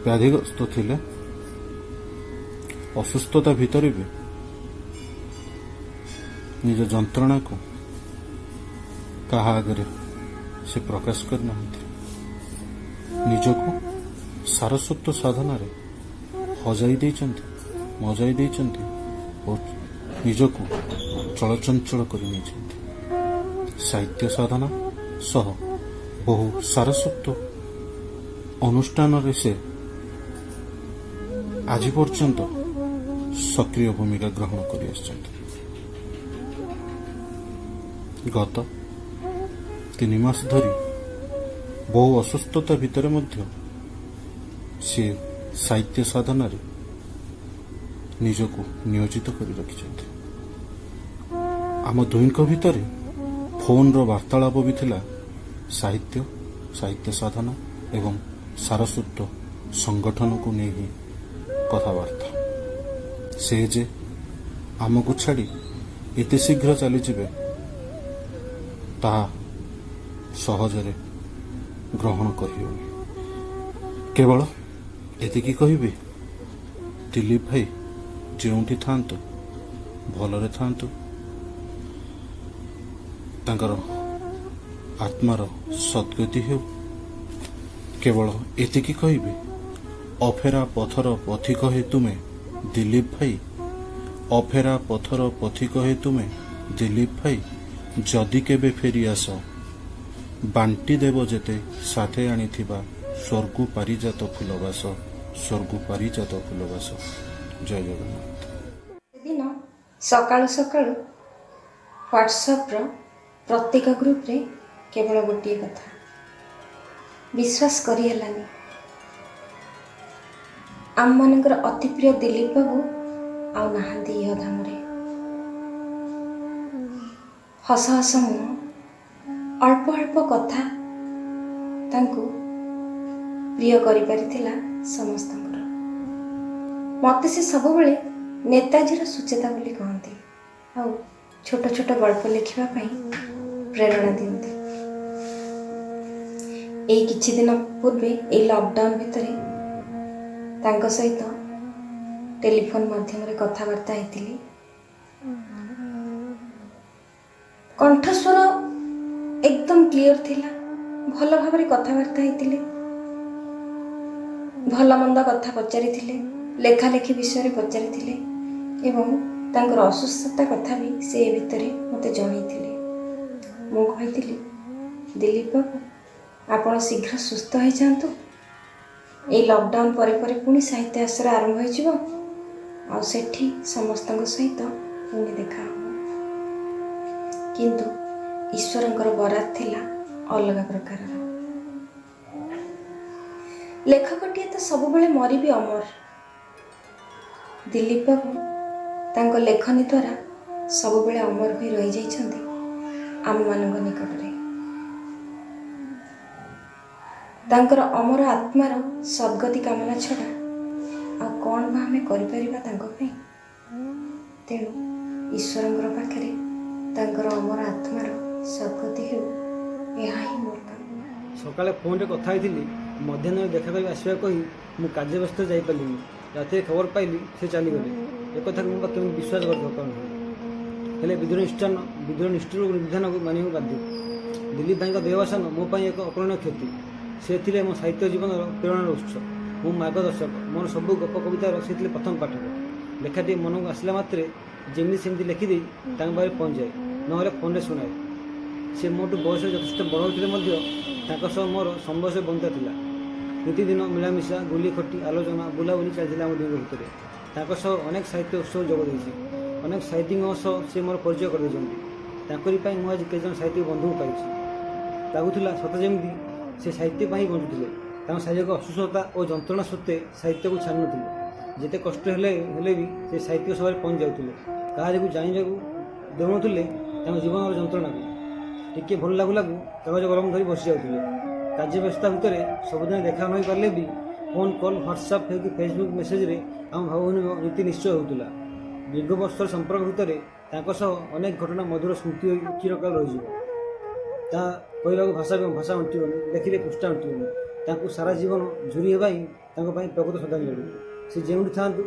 ବ୍ୟାଧିଗ୍ରସ୍ତ ଥିଲେ। ଅସୁସ୍ଥତା ଭିତରେ ବି ନିଜ ଯନ୍ତ୍ରଣାକୁ କାହା ଆଗରେ ସେ ପ୍ରକାଶ କରିନାହାନ୍ତି। ନିଜକୁ ସାରସ୍ୱତ ସାଧନାରେ ହଜାଇ ଦେଇଛନ୍ତି, ମଜାଇ ଦେଇଛନ୍ତି ଓ ନିଜକୁ ଚଳଚଞ୍ଚଳ କରି ନେଇଛନ୍ତି। ସାହିତ୍ୟ ସାଧନା ସହ ବହୁ ସାରସ୍ୱତ ଅନୁଷ୍ଠାନରେ ସେ ଆଜି ପର୍ଯ୍ୟନ୍ତ ସକ୍ରିୟ ଭୂମିକା ଗ୍ରହଣ କରି ଆସିଛନ୍ତି। ଗତ 3 ମାସ ଧରି ବହୁ ଅସୁସ୍ଥତା ଭିତରେ ମଧ୍ୟ ସେ ସାହିତ୍ୟ ସାଧନାରେ ନିଜକୁ ନିୟୋଜିତ କରି ରଖିଛନ୍ତି। ଆମ ଦୁହିଁଙ୍କ ଭିତରେ ଫୋନର ବାର୍ତ୍ତାଳାପ ବି ଥିଲା ସାହିତ୍ୟ, ସାହିତ୍ୟ ସାଧନା ଏବଂ ସାରସ୍ୱତ ସଂଗଠନକୁ ନେଇ ହିଁ କଥାବାର୍ତ୍ତା। ସେ ଯେ ଆମକୁ ଛାଡ଼ି ଏତେ ଶୀଘ୍ର ଚାଲିଯିବେ, ତାହା ସହଜରେ ଗ୍ରହଣ କରିହେଉନି। କେବଳ ଏତିକି କହିବି, ଦିଲ୍ଲୀପ ଭାଇ ଯେଉଁଠି ଥାଆନ୍ତୁ, ଭଲରେ ଥାଆନ୍ତୁ। ତାଙ୍କର ଆତ୍ମାର ସଦ୍ଗତି ହେଉ। କେବଳ ଏତିକି କହିବି, ଅଫେରା ପଥର ପଥିକ ହେ ତୁମେ ଦିଲ୍ଲୀପ ଭାଇ, ଅଫେରା ପଥର ପଥିକ ହେ ତୁମେ ଦିଲ୍ଲୀପ ଭାଇ। ଯଦି କେବେ ଫେରି ଆସ, ବାଣ୍ଟି ଦେବ ଯେତେ ସାଥେ ଆଣିଥିବା ସ୍ୱର୍ଗୁ ପାରିଜାତ ଫୁଲବାସ, ସ୍ୱର୍ଗୁ ପାରିଜାତ ଫୁଲବାସ। ଜୟ ଜଗନ୍ନାଥ। ସେଦିନ ସକାଳୁ ସକାଳୁ ହ୍ୱାଟ୍ସଆପ୍ର ପ୍ରତ୍ୟେକ ଗ୍ରୁପ୍ରେ କେବଳ ଗୋଟିଏ କଥା, ବିଶ୍ୱାସ କରିହେଲାନି, ଆମମାନଙ୍କର ଅତି ପ୍ରିୟ ଦିଲ୍ଲୀପ ବାବୁ ଆଉ ନାହାନ୍ତି ଇହ ଧାମରେ। ହସ ହସ ମୁହଁ, ଅଳ୍ପ ଅଳ୍ପ କଥା ତାଙ୍କୁ ପ୍ରିୟ କରିପାରିଥିଲା ସମସ୍ତଙ୍କର। ମୋତେ ସେ ସବୁବେଳେ ନେତାଜୀର ସୁଚେତା ବୋଲି କହନ୍ତି, ଆଉ ଛୋଟ ଛୋଟ ଗଳ୍ପ ଲେଖିବା ପାଇଁ ପ୍ରେରଣା ଦିଅନ୍ତି। ଏଇ କିଛି ଦିନ ପୂର୍ବେ, ଏଇ ଲକଡାଉନ୍ ଭିତରେ ତାଙ୍କ ସହିତ ଟେଲିଫୋନ୍ ମାଧ୍ୟମରେ କଥାବାର୍ତ୍ତା ହେଇଥିଲି। କଣ୍ଠସ୍ୱର ଏକଦମ କ୍ଲିଅର ଥିଲା, ଭଲ ଭାବରେ କଥାବାର୍ତ୍ତା ହେଇଥିଲେ, ଭଲ ମନ୍ଦ କଥା ପଚାରିଥିଲେ, ଲେଖାଲେଖି ବିଷୟରେ ପଚାରିଥିଲେ ଏବଂ ତାଙ୍କର ଅସୁସ୍ଥତା କଥା ବି ସେ ଏ ଭିତରେ ମୋତେ ଜଣାଇଥିଲେ। ମୁଁ କହିଥିଲି, ଦିଲ୍ଲୀପ ବାବୁ, ଆପଣ ଶୀଘ୍ର ସୁସ୍ଥ ହୋଇଯାଆନ୍ତୁ। ଏଇ ଲକଡାଉନ୍ ପରେ ପରେ ପୁଣି ସାହିତ୍ୟ ଆଶ୍ରୟ ଆରମ୍ଭ ହୋଇଯିବ, ଆଉ ସେଠି ସମସ୍ତଙ୍କ ସହିତ ପୁଣି ଦେଖା ହେବ। କିନ୍ତୁ ଈଶ୍ୱରଙ୍କର ବରାଦ ଥିଲା ଅଲଗା ପ୍ରକାରର। ଲେଖକଟିଏ ତ ସବୁବେଳେ ମରିବି ଅମର। ଦିଲ୍ଲୀପ ବାବୁ ତାଙ୍କ ଲେଖନୀ ଦ୍ୱାରା ସବୁବେଳେ ଅମର ହୋଇ ରହିଯାଇଛନ୍ତି ଆମମାନଙ୍କ ନିକଟରେ। ତାଙ୍କର ଅମର ଆତ୍ମାର ସଦ୍ଗତି କାମନା ଛଡ଼ା ଆଉ କ'ଣ ବା ଆମେ କରିପାରିବା ତାଙ୍କ ପାଇଁ? ତେଣୁ ଈଶ୍ୱରଙ୍କର ପାଖରେ ତାଙ୍କର ଅମର ଆତ୍ମାର ସଦ୍ଗତି ହେଉ, ଏହା ହିଁ ମୋର କାମ। ସକାଳେ ଫୋନ୍ରେ କଥା ହେଇଥିଲି, ମଧ୍ୟାହ୍ନରେ ଦେଖା କରି ଆସିବା କହି ମୁଁ କାର୍ଯ୍ୟ ବ୍ୟସ୍ତରେ ଯାଇପାରିଲିନି। ରାତିରେ ଖବର ପାଇଲି ସେ ଚାଲିଗଲେ। ଏକଥାକୁ ମୁଁ କେମିତି ବିଶ୍ୱାସ କରିପାରୁନି। ହେଲେ ବିଦ୍ରୋହ ନିଷ୍ଠୁର ନିର୍ଦ୍ଧାନକୁ ମାନିବାକୁ ବାଧ୍ୟ। ଦିଲ୍ଲୀପ ଭାଇଙ୍କ ଦେହାବସାନ ମୋ ପାଇଁ ଏକ ଅକଳନୀୟ କ୍ଷତି। ସେ ଥିଲେ ମୋ ସାହିତ୍ୟ ଜୀବନର ପ୍ରେରଣାର ଉତ୍ସ, ମୋ ମାର୍ଗଦର୍ଶକ। ମୋର ସବୁ ଗପ କବିତାର ସେ ଥିଲେ ପ୍ରଥମ ପାଠକ। ଲେଖାଟିଏ ମନକୁ ଆସିଲା ମାତ୍ରେ ଯେମିତି ସେମିତି ଲେଖିଦେଇ ତାଙ୍କ ପାଖରେ ପହଞ୍ଚାଏ, ନହେଲେ ଫୋନ୍ରେ ଶୁଣାଏ। ସେ ମୋଠୁ ବୟସରେ ଯଥେଷ୍ଟ ବଡ଼ ହୋଇଥିଲେ ମଧ୍ୟ ତାଙ୍କ ସହ ମୋର ସମ୍ବୟସ ବନ୍ଧା ଥିଲା। ନିତିଦିନ ମିଳାମିଶା, ଗୁଲି ଖଟି, ଆଲୋଚନା, ବୁଲାବୁଲି ଚାଲିଥିଲା ଆମ ଦୁଇଙ୍କ ଭିତରେ। ତାଙ୍କ ସହ ଅନେକ ସାହିତ୍ୟ ଉତ୍ସବ ଯୋଗ ଦେଇଛି। ଅନେକ ସାହିତ୍ୟିକଙ୍କ ସହ ସେ ମୋର ପରିଚୟ କରିଦେଇଛନ୍ତି। ତାଙ୍କରି ପାଇଁ ମୁଁ ଆଜି କେତେଜଣ ସାହିତ୍ୟିକ ବନ୍ଧୁଙ୍କୁ ପାଇଛି। ଲାଗୁଥିଲା ସତେ ଯେମିତି ସେ ସାହିତ୍ୟ ପାଇଁ ବଞ୍ଚୁଥିଲେ। ତାଙ୍କ ଶାରୀରିକ ଅସୁସ୍ଥତା ଓ ଯନ୍ତ୍ରଣା ସତ୍ତ୍ୱେ ସାହିତ୍ୟକୁ ଛାଡ଼ିନଥିଲେ। ଯେତେ କଷ୍ଟ ହେଲେ ବି ସେ ସାହିତ୍ୟ ସଭାରେ ପହଞ୍ଚି ଯାଉଥିଲେ। କାହାରିକୁ ଜାଣିବାକୁ ଦେଉନଥିଲେ ତାଙ୍କ ଜୀବନର ଯନ୍ତ୍ରଣାକୁ। ଟିକିଏ ଭଲ ଲାଗୁ କାଗଜ କଲମ ଧରି ବସି ଯାଉଥିଲେ। କାର୍ଯ୍ୟ ବ୍ୟସ୍ତତା ଭିତରେ ସବୁଦିନ ଦେଖା ନ ହୋଇପାରିଲେ ବି ଫୋନ୍ କଲ୍, ହ୍ୱାଟ୍ସଆପ୍ କି ଫେସବୁକ୍ ମେସେଜରେ ଆମ ଭାବଭୂମି ନୀତି ନିଶ୍ଚୟ ହେଉଥିଲା। ଦୀର୍ଘ ବର୍ଷର ସମ୍ପର୍କ ଭିତରେ ତାଙ୍କ ସହ ଅନେକ ଘଟଣା ମଧୁର ସ୍ମୃତି ହୋଇ ଚିରକାଳ ରହିଯିବ। ତାହା କହିବାକୁ ଭାଷା ଅଣ୍ଟିବନି, ଲେଖିଲେ ପୃଷ୍ଠା ଅଣ୍ଟିବନି। ତାଙ୍କୁ ସାରା ଜୀବନ ଝୁରି ହେବା ହିଁ ତାଙ୍କ ପାଇଁ ପ୍ରକୃତ ଶ୍ରଦ୍ଧାଞ୍ଜଳି। ସେ ଯେଉଁଠି ଥାଆନ୍ତୁ,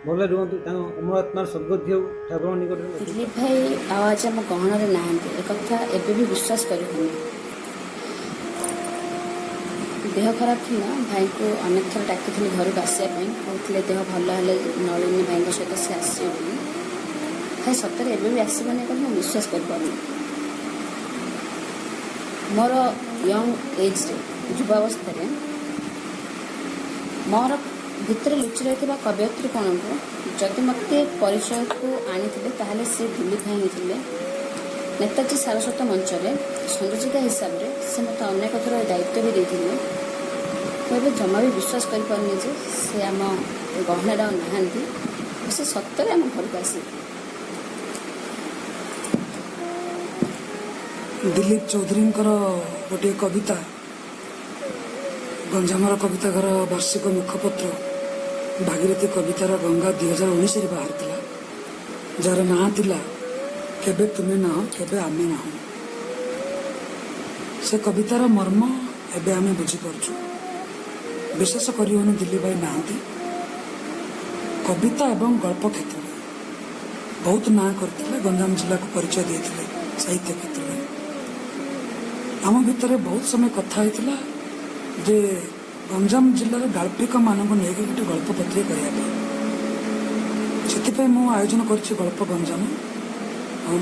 ଭଲରେ ରୁହନ୍ତୁ, ତାଙ୍କ ଅମର ଆତ୍ମାର ସଦ୍ଗତି ହେଉ ଠାକୁରଙ୍କ ନିକଟରେ। ଦିଲ୍ଲୀପ ଭାଇ ଆଉ ଆଜି ଆମ ଗହଣରେ ନାହାନ୍ତି, ଏକଥା ଏବେ ବି ବିଶ୍ୱାସ କରିହୁଏନି। ଦେହ ଖରାପ ଥିଲା, ଭାଇଙ୍କୁ ଅନେକ ଥର ଡାକିଥିଲି ଘରକୁ ଆସିବା ପାଇଁ। କହୁଥିଲେ ଦେହ ଭଲ ହେଲେ ନଳିନୀ ଭାଇଙ୍କ ସହିତ ସେ ଆସିବେ ବୋଲି। ଭାଇ ସତରେ ଏବେ ବି ଆସିବନି କଥା ମୁଁ ବିଶ୍ୱାସ କରିପାରୁନି। ମୋର ୟଙ୍ଗ ଏଜ୍ରେ, ଯୁବାବସ୍ଥାରେ ମୋର ଭିତରେ ଲୁଚି ରହିଥିବା କବୟତ୍ରୀ କୋଣକୁ ଯଦି ମୋତେ ପରିଚୟକୁ ଆଣିଥିଲେ ତାହେଲେ ସେ ଦିଲ୍ଲୀପ ଭାଇ ହିଁ ଥିଲେ। ନେତାଜୀ ସାରସ୍ୱତ ମଞ୍ଚରେ ସଂଯୋଜିକା ହିସାବରେ ସେ ମୋତେ ଅନେକ ଥର ଦାୟିତ୍ୱ ବି ଦେଇଥିଲେ। ମୁଁ ଏବେ ଜମା ବି ବିଶ୍ୱାସ କରିପାରୁନି ଯେ ସେ ଆମ ଗହଣରେ ଆଉ ନାହାନ୍ତି। ସେ ସତରେ ଆମ ଘରକୁ ଆସିବେ। ଦିଲ୍ଲୀପ ଚୌଧୁରୀଙ୍କର ଗୋଟିଏ କବିତା, ଗଞ୍ଜାମର କବିତା ଘର ବାର୍ଷିକ ମୁଖପତ୍ର ଭାଗୀରଥୀ କବିତାର ଗଙ୍ଗା 2019ରେ ବାହାରିଥିଲା, ଯାହାର ନାଁ ଥିଲା କେବେ ତୁମେ ନାହ କେବେ ଆମେ ନାହୁଁ। ସେ କବିତାର ମର୍ମ ଏବେ ଆମେ ବୁଝିପାରୁଛୁ। ବିଶ୍ୱାସ କରିହେଉନି ଦିଲ୍ଲୀପ ଭାଇ ନାହାନ୍ତି। କବିତା ଏବଂ ଗଳ୍ପ କ୍ଷେତ୍ରରେ ବହୁତ ନାଁ କରିଥିଲେ, ଗଞ୍ଜାମ ଜିଲ୍ଲାକୁ ପରିଚୟ ଦେଇଥିଲେ ସାହିତ୍ୟ କ୍ଷେତ୍ରରେ। ଆମ ଭିତରେ ବହୁତ ସମୟ କଥା ହେଇଥିଲା ଯେ ଗଞ୍ଜାମ ଜିଲ୍ଲାର ଗାଳ୍ପିକମାନଙ୍କୁ ନେଇକି ଗୋଟେ ଗଳ୍ପ ପତ୍ରିକା କରିବା ପାଇଁ। ସେଥିପାଇଁ ମୁଁ ଆୟୋଜନ କରିଛି ଗଳ୍ପ ଗଞ୍ଜାମ।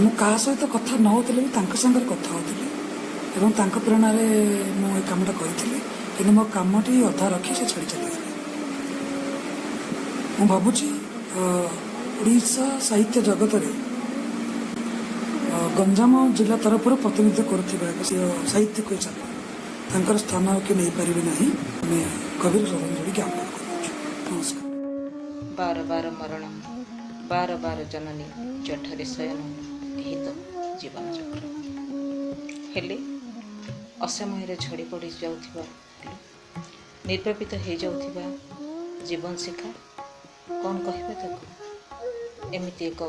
ମୁଁ କାହା ସହିତ କଥା ନ ହେଉଥିଲେ ବି ତାଙ୍କ ସାଙ୍ଗରେ କଥା ହେଉଥିଲି ଏବଂ ତାଙ୍କ ପ୍ରେରଣାରେ ମୁଁ ଏ କାମଟା କରିଥିଲି। କିନ୍ତୁ ମୋ କାମଟି ଅଧା ରଖି ସେ ଛାଡ଼ି ଚାଲିଗଲେ। ମୁଁ ଭାବୁଛି ଓଡ଼ିଶା ସାହିତ୍ୟ ଜଗତରେ ଗଞ୍ଜାମ ଜିଲ୍ଲା ତରଫରୁ ପ୍ରତିନିଧିତ୍ୱ କରୁଥିବା ଏକ ସାହିତ୍ୟିକ ହିସାବରେ ତାଙ୍କର ସ୍ଥାନ କିଏ ନେଇପାରିବେ ନାହିଁ। ଆମେ ଗଭୀର ଶ୍ରଦ୍ଧାଞ୍ଜଳି ଜ୍ଞାପନ କରୁଛୁ। ନମସ୍କାର। ବାର ବାର ମରଣ, ବାର ବାର ଜନନୀ, ଜଠରେ ଶୟନ, ଏହି ତ ଜୀବନ ଚକ୍ର। ହେଲେ ଅସମୟରେ ଝଡ଼ି ପଡ଼ି ଯାଉଥିବା, ନିର୍ବାପିତ ହୋଇଯାଉଥିବା ଜୀବନ ଶିଖା, କ'ଣ କହିବା ତାକୁ? ଏମିତି ଏକ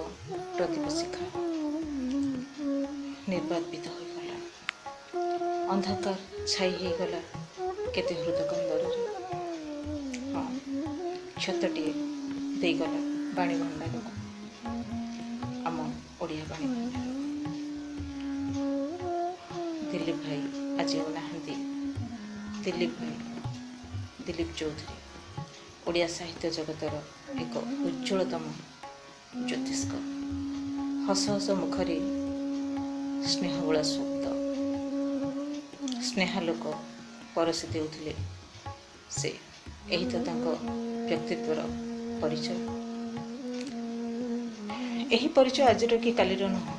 ପ୍ରଦୀପ ଶିଖା ନିର୍ବାପିତ ହୋଇଗଲା। ଅନ୍ଧକାର ଛାଇ ହୋଇଗଲା କେତେ ହୃଦକନ୍ଦରରେ। ହଁ, ଅକ୍ଷତଟିଏ ଦେଇଗଲା ବାଣୀ ଭଣ୍ଡାରକୁ, ଆମ ଓଡ଼ିଆ ବାଣୀ ଭଣ୍ଡାର। ଦିଲ୍ଲୀପ ଭାଇ ଆଜି ଆଉ ନାହାନ୍ତି। ଦିଲ୍ଲୀପ ଭାଇ, ଦିଲ୍ଲୀପ ଚୌଧୁରୀ ଓଡ଼ିଆ ସାହିତ୍ୟ ଜଗତର ଏକ ଉଜ୍ଜ୍ୱଳତମ ଜ୍ୟୋତିଷ୍କ। ହସ ହସ ମୁଖରେ ସ୍ନେହବୋଳା ଶବ୍ଦ, ସ୍ନେହାଲୋକ ପରଶି ଦେଉଥିଲେ ସେ। ଏହି ତ ତାଙ୍କ ବ୍ୟକ୍ତିତ୍ୱର ପରିଚୟ। ଏହି ପରିଚୟ ଆଜିର କି କାଲିର ନୁହଁ,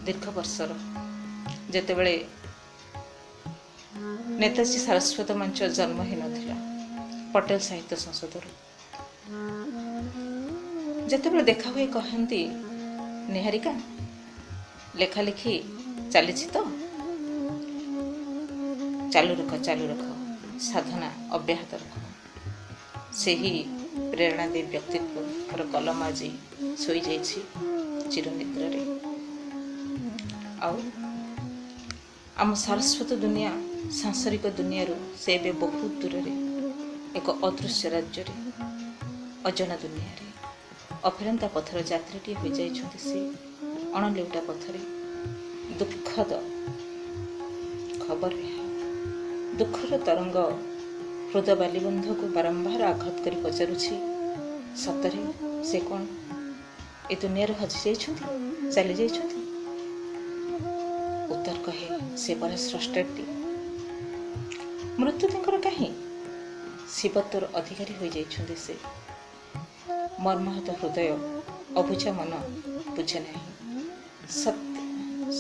ଦୀର୍ଘ ବର୍ଷର। ଯେତେବେଳେ ନେତାଜୀ ସାରସ୍ୱତ ମଞ୍ଚ ଜନ୍ମ ହୋଇନଥିଲା ପଟେଲ ସାହିତ୍ୟ ସଂସଦରୁ, ଯେତେବେଳେ ଦେଖା ହୁଏ କହନ୍ତି, ନିହାରିକା ଲେଖାଲେଖି ଚାଲିଛି ତ? ଚାଲୁ ରଖ, ସାଧନା ଅବ୍ୟାହତ ରଖ। ସେହି ପ୍ରେରଣାଦେବୀ ବ୍ୟକ୍ତିତ୍ୱର କଲମ ଆଜି ଶୋଇଯାଇଛି ଚିରନିଦ୍ରାରେ। ଆଉ ଆମ ସାରସ୍ୱତ ଦୁନିଆ, ସାଂସାରିକ ଦୁନିଆରୁ ସେ ଏବେ ବହୁତ ଦୂରରେ, ଏକ ଅଦୃଶ୍ୟ ରାଜ୍ୟରେ, ଅଜଣା ଦୁନିଆରେ ଅଫେରନ୍ତା ପଥର ଯାତ୍ରୀଟିଏ ହୋଇଯାଇଛନ୍ତି। ସେ ଅଣଲେଉଟା ପଥରେ। ଦୁଃଖଦ ଖବର ଏହା। ଦୁଃଖର ତରଙ୍ଗ ହୃଦ ବାଲିବନ୍ଧକୁ ବାରମ୍ବାର ଆଘାତ କରି ପଚାରୁଛି, ସତରେ ସେ କ'ଣ ଏ ଦୁନିଆରୁ ହଜିଯାଇଛନ୍ତି, ଚାଲିଯାଇଛନ୍ତି? ଉତ୍ତର କହେ, ସେ ପରା ସ୍ରଷ୍ଟାଟି। ମୃତ୍ୟୁ ତାଙ୍କର କାହିଁ? ଶିବତ୍ୱର ଅଧିକାରୀ ହୋଇଯାଇଛନ୍ତି ସେ। ମର୍ମାହତ ହୃଦୟ, ଅବୁଝା ମନ ବୁଝେ ନାହିଁ।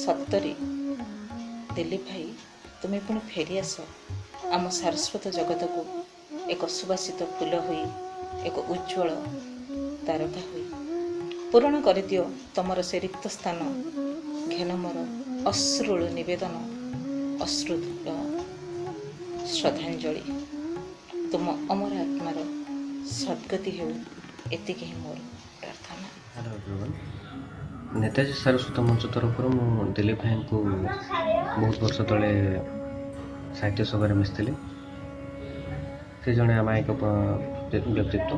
ସତରେ ଦିଲ୍ଲୀପ ଭାଇ, ତୁମେ ପୁଣି ଫେରିଆସ ଆମ ସାରସ୍ୱତ ଜଗତକୁ, ଏକ ସୁବାସିତ ଫୁଲ ହୋଇ, ଏକ ଉଜ୍ଜ୍ୱଳ ତାରକା ହୋଇ। ପୂରଣ କରିଦିଅ ତମର ସେ ରିକ୍ତ ସ୍ଥାନ। ଘେନ ମୋର ଅଶ୍ରୁଳ ନିବେଦନ, ଅଶ୍ରୁଳ ଶ୍ରଦ୍ଧାଞ୍ଜଳି। ତୁମ ଅମର ଆତ୍ମାର ସଦ୍ଗତି ହେଉ, ଏତିକି ହିଁ ମୋର ପ୍ରାର୍ଥନା। ହ୍ୟାଲୋ ଏଭ୍ରିୱାନ୍, ନେତାଜୀ ସାରସ୍ୱତ ମଞ୍ଚ ତରଫରୁ ମୁଁ ଦିଲ୍ଲୀପ ଭାଇଙ୍କୁ ବହୁତ ବର୍ଷ ତଳେ ସାହିତ୍ୟ ସଭାରେ ମିଶିଥିଲି। ସେ ଜଣେ ଅମାୟିକ ବ୍ୟକ୍ତିତ୍ୱ।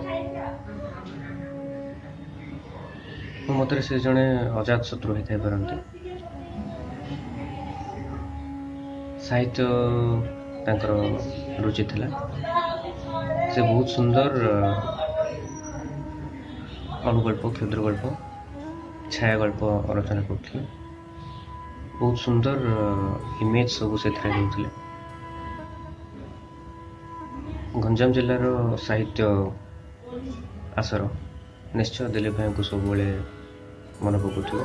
ମୋ ମତରେ ସେ ଜଣେ ଅଜାତ ଶତ୍ରୁ ହୋଇଥାଇପାରନ୍ତି। ସାହିତ୍ୟ ତାଙ୍କର ରୁଚି ଥିଲା। ସେ ବହୁତ ସୁନ୍ଦର ଅନୁଗଳ୍ପ, କ୍ଷୁଦ୍ରଗଳ୍ପ, ଛାୟା ଗଳ୍ପ ରଚନା କରୁଥିଲେ। ବହୁତ ସୁନ୍ଦର ଇମେଜ ସବୁ ସେଥିରେ ଦେଉଥିଲେ। ଗଞ୍ଜାମ ଜିଲ୍ଲାର ସାହିତ୍ୟ ଆସର ନିଶ୍ଚୟ ଦିଲ୍ଲୀପ ଭାଇଙ୍କୁ ସବୁବେଳେ ମନେ ପକାଉଥିବ।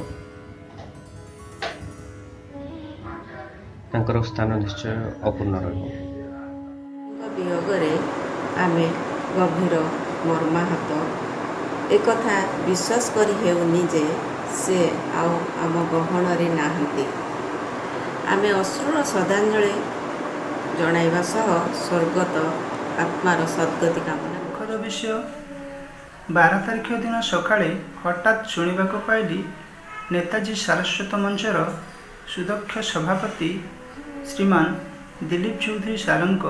ତାଙ୍କର ସ୍ଥାନ ନିଶ୍ଚୟ ଅପୂର୍ଣ୍ଣ ରହିବ। ବିୟୋଗରେ ଆମେ ଗଭୀର ମର୍ମାହତ। ଏକଥା ବିଶ୍ୱାସ କରି ହେଉନି ଯେ ସେ ଆଉ ଆମ ଗହଣରେ ନାହାନ୍ତି। ଆମେ ଅଶ୍ରୁଳ ଶ୍ରଦ୍ଧାଞ୍ଜଳି ଜଣାଇବା ସହ ସ୍ୱର୍ଗତ ଆତ୍ମାର ସଦ୍ଗତି କାମନା। ଦୁଃଖଦ ବିଷୟ, 12 ତାରିଖ ଦିନ ସକାଳେ ହଠାତ୍ ଶୁଣିବାକୁ ପାଇଲି ନେତାଜୀ ସାରସ୍ୱତ ମଞ୍ଚର ସୁଦକ୍ଷ ସଭାପତି ଶ୍ରୀମାନ ଦିଲ୍ଲୀପ ଚୌଧୁରୀ ସାରଙ୍କ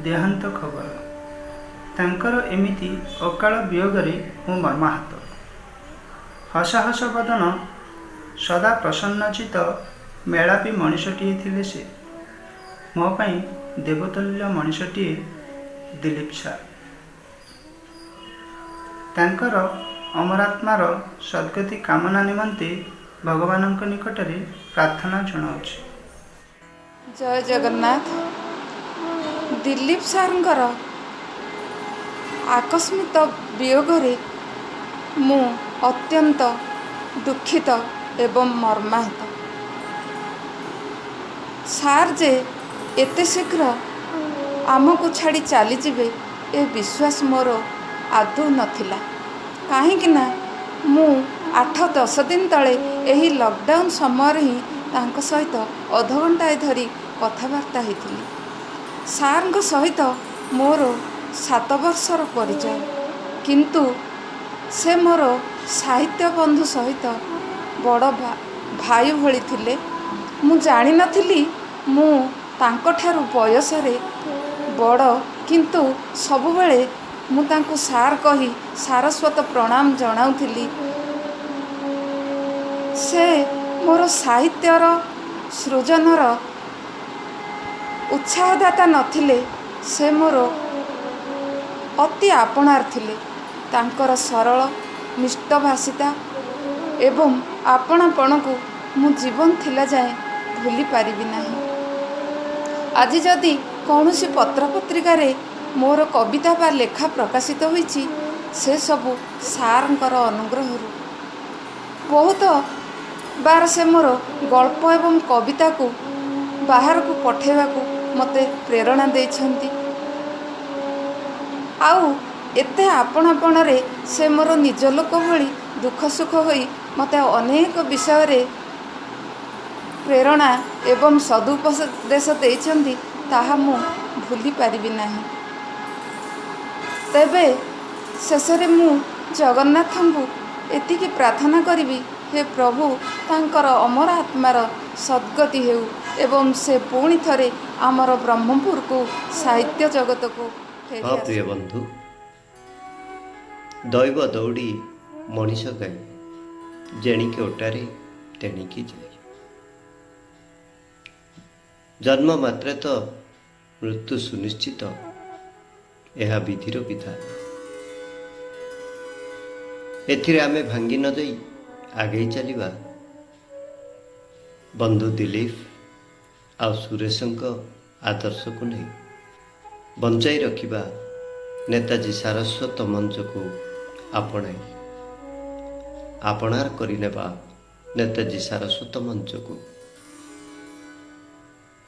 ଦେହାନ୍ତ ଖବର। ତାଙ୍କର ଏମିତି ଅକାଳ ବିୟୋଗରେ ମୁଁ ମର୍ମାହତ। ହସ ହସ ବଦନ, ସଦା ପ୍ରସନ୍ନଚିତ ମେଳାପୀ ମଣିଷଟିଏ ଥିଲେ ସେ। ମୋ ପାଇଁ ଦେବତୁଲ୍ୟ ମଣିଷଟିଏ ଦିଲ୍ଲୀପ ସାର୍। ତାଙ୍କର ଅମରାତ୍ମାର ସଦ୍ଗତି କାମନା ନିମନ୍ତେ ଭଗବାନଙ୍କ ନିକଟରେ ପ୍ରାର୍ଥନା ଜଣାଉଛି। ଜୟ ଜଗନ୍ନାଥ। ଦିଲ୍ଲୀପ ସାର୍ଙ୍କର ଆକସ୍ମିକ ବିୟୋଗରେ ମୁଁ ଅତ୍ୟନ୍ତ ଦୁଃଖିତ ଏବଂ ମର୍ମାହତ। ସାର୍ ଯେ ଏତେ ଶୀଘ୍ର ଆମକୁ ଛାଡ଼ି ଚାଲିଯିବେ ଏ ବିଶ୍ୱାସ ମୋର ଆଦୌ ନଥିଲା। କାହିଁକି ନା ମୁଁ 8-10 ଦିନ ତଳେ ଏହି ଲକଡାଉନ୍ ସମୟରେ ହିଁ ତାଙ୍କ ସହିତ ଅଧଘଣ୍ଟାଏ ଧରି କଥାବାର୍ତ୍ତା ହୋଇଥିଲି। ସାର୍ଙ୍କ ସହିତ ମୋର 7 ବର୍ଷର ପରିଚୟ, କିନ୍ତୁ ସେ ମୋର ସାହିତ୍ୟ ବନ୍ଧୁ ସହିତ ବଡ଼ ଭାଇ ଭଳି ଥିଲେ। ମୁଁ ଜାଣିନଥିଲି ମୁଁ ତାଙ୍କଠାରୁ ବୟସରେ ବଡ଼, କିନ୍ତୁ ସବୁବେଳେ ମୁଁ ତାଙ୍କୁ ସାର୍ କହି ସାରସ୍ୱତ ପ୍ରଣାମ ଜଣାଉଥିଲି। ସେ ମୋର ସାହିତ୍ୟର ସୃଜନର ଉତ୍ସାହଦାତା ନଥିଲେ, ସେ ମୋର ଅତି ଆପଣାର ଥିଲେ। ତାଙ୍କର ସରଳ ମିଷ୍ଟଭାଷିତା ଏବଂ ଆପଣାପଣକୁ ମୁଁ ଜୀବନ ଥିଲା ଯାଏଁ ଭୁଲି ପାରିବି ନାହିଁ। ଆଜି ଯଦି କୌଣସି ପତ୍ରପତ୍ରିକାରେ ମୋର କବିତା ବା ଲେଖା ପ୍ରକାଶିତ ହୋଇଛି, ସେସବୁ ସାର୍ଙ୍କର ଅନୁଗ୍ରହରୁ। ବହୁତ ବାର ସେ ମୋର ଗଳ୍ପ ଏବଂ କବିତାକୁ ବାହାରକୁ ପଠାଇବାକୁ ମୋତେ ପ୍ରେରଣା ଦେଇଛନ୍ତି। ଆଉ ଏତେ ଆପଣାପଣରେ ସେ ମୋର ନିଜ ଲୋକ ଭଳି ଦୁଃଖ ସୁଖ ହୋଇ ମୋତେ ଅନେକ ବିଷୟରେ ପ୍ରେରଣା ଏବଂ ସଦୁପଦେଶ ଦେଇଛନ୍ତି, ତାହା ମୁଁ ଭୁଲି ପାରିବି ନାହିଁ। ତେବେ ଶେଷରେ ମୁଁ ଜଗନ୍ନାଥଙ୍କୁ ଏତିକି ପ୍ରାର୍ଥନା କରିବି, ହେ ପ୍ରଭୁ, ତାଙ୍କର ଅମର ଆତ୍ମାର ସଦ୍ଗତି ହେଉ ଏବଂ ସେ ପୁଣି ଥରେ ଆମର ବ୍ରହ୍ମପୁରକୁ ସାହିତ୍ୟ ଜଗତକୁ ଫେରି ହଁ ପ୍ରିୟ ବନ୍ଧୁ, ଦୈବ ଦୌଡ଼ି ମଣିଷ ଗାଈ, ଯେଣିକି ଓଟାରେ ତେଣିକି ଯାଇ। ଜନ୍ମ ମାତ୍ରେ ତ ମୃତ୍ୟୁ ସୁନିଶ୍ଚିତ, ଏହା ବିଧିର ବିଧାନ। ଏଥିରେ ଆମେ ଭାଙ୍ଗି ନ ଯାଇ ଆଗେଇ ଚାଲିବା। ବନ୍ଧୁ ଦିଲ୍ଲୀପ ଆଉ ସୁରେଶଙ୍କ ଆଦର୍ଶକୁ ନେଇ ବଞ୍ଚାଇ ରଖିବା ନେତାଜୀ ସାରସ୍ୱତ ମଞ୍ଚକୁ ଆପଣାଇ ଆପଣାର କରିନେବା ନେତାଜୀ ସାରସ୍ୱତ ମଞ୍ଚକୁ।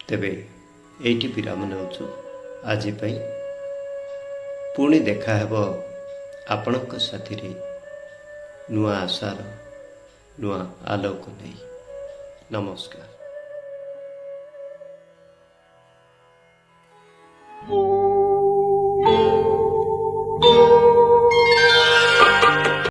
ତେବେ ଏଇଠି ବିରାମ ନେଉଛୁ ଆଜି ପାଇଁ। ପୁଣି ଦେଖା ହେବ ଆପଣଙ୍କ ସାଥିରେ ନୂଆ ଆଶାର ନୂଆ ଆଲୋକ ନେଇ। ନମସ୍କାର।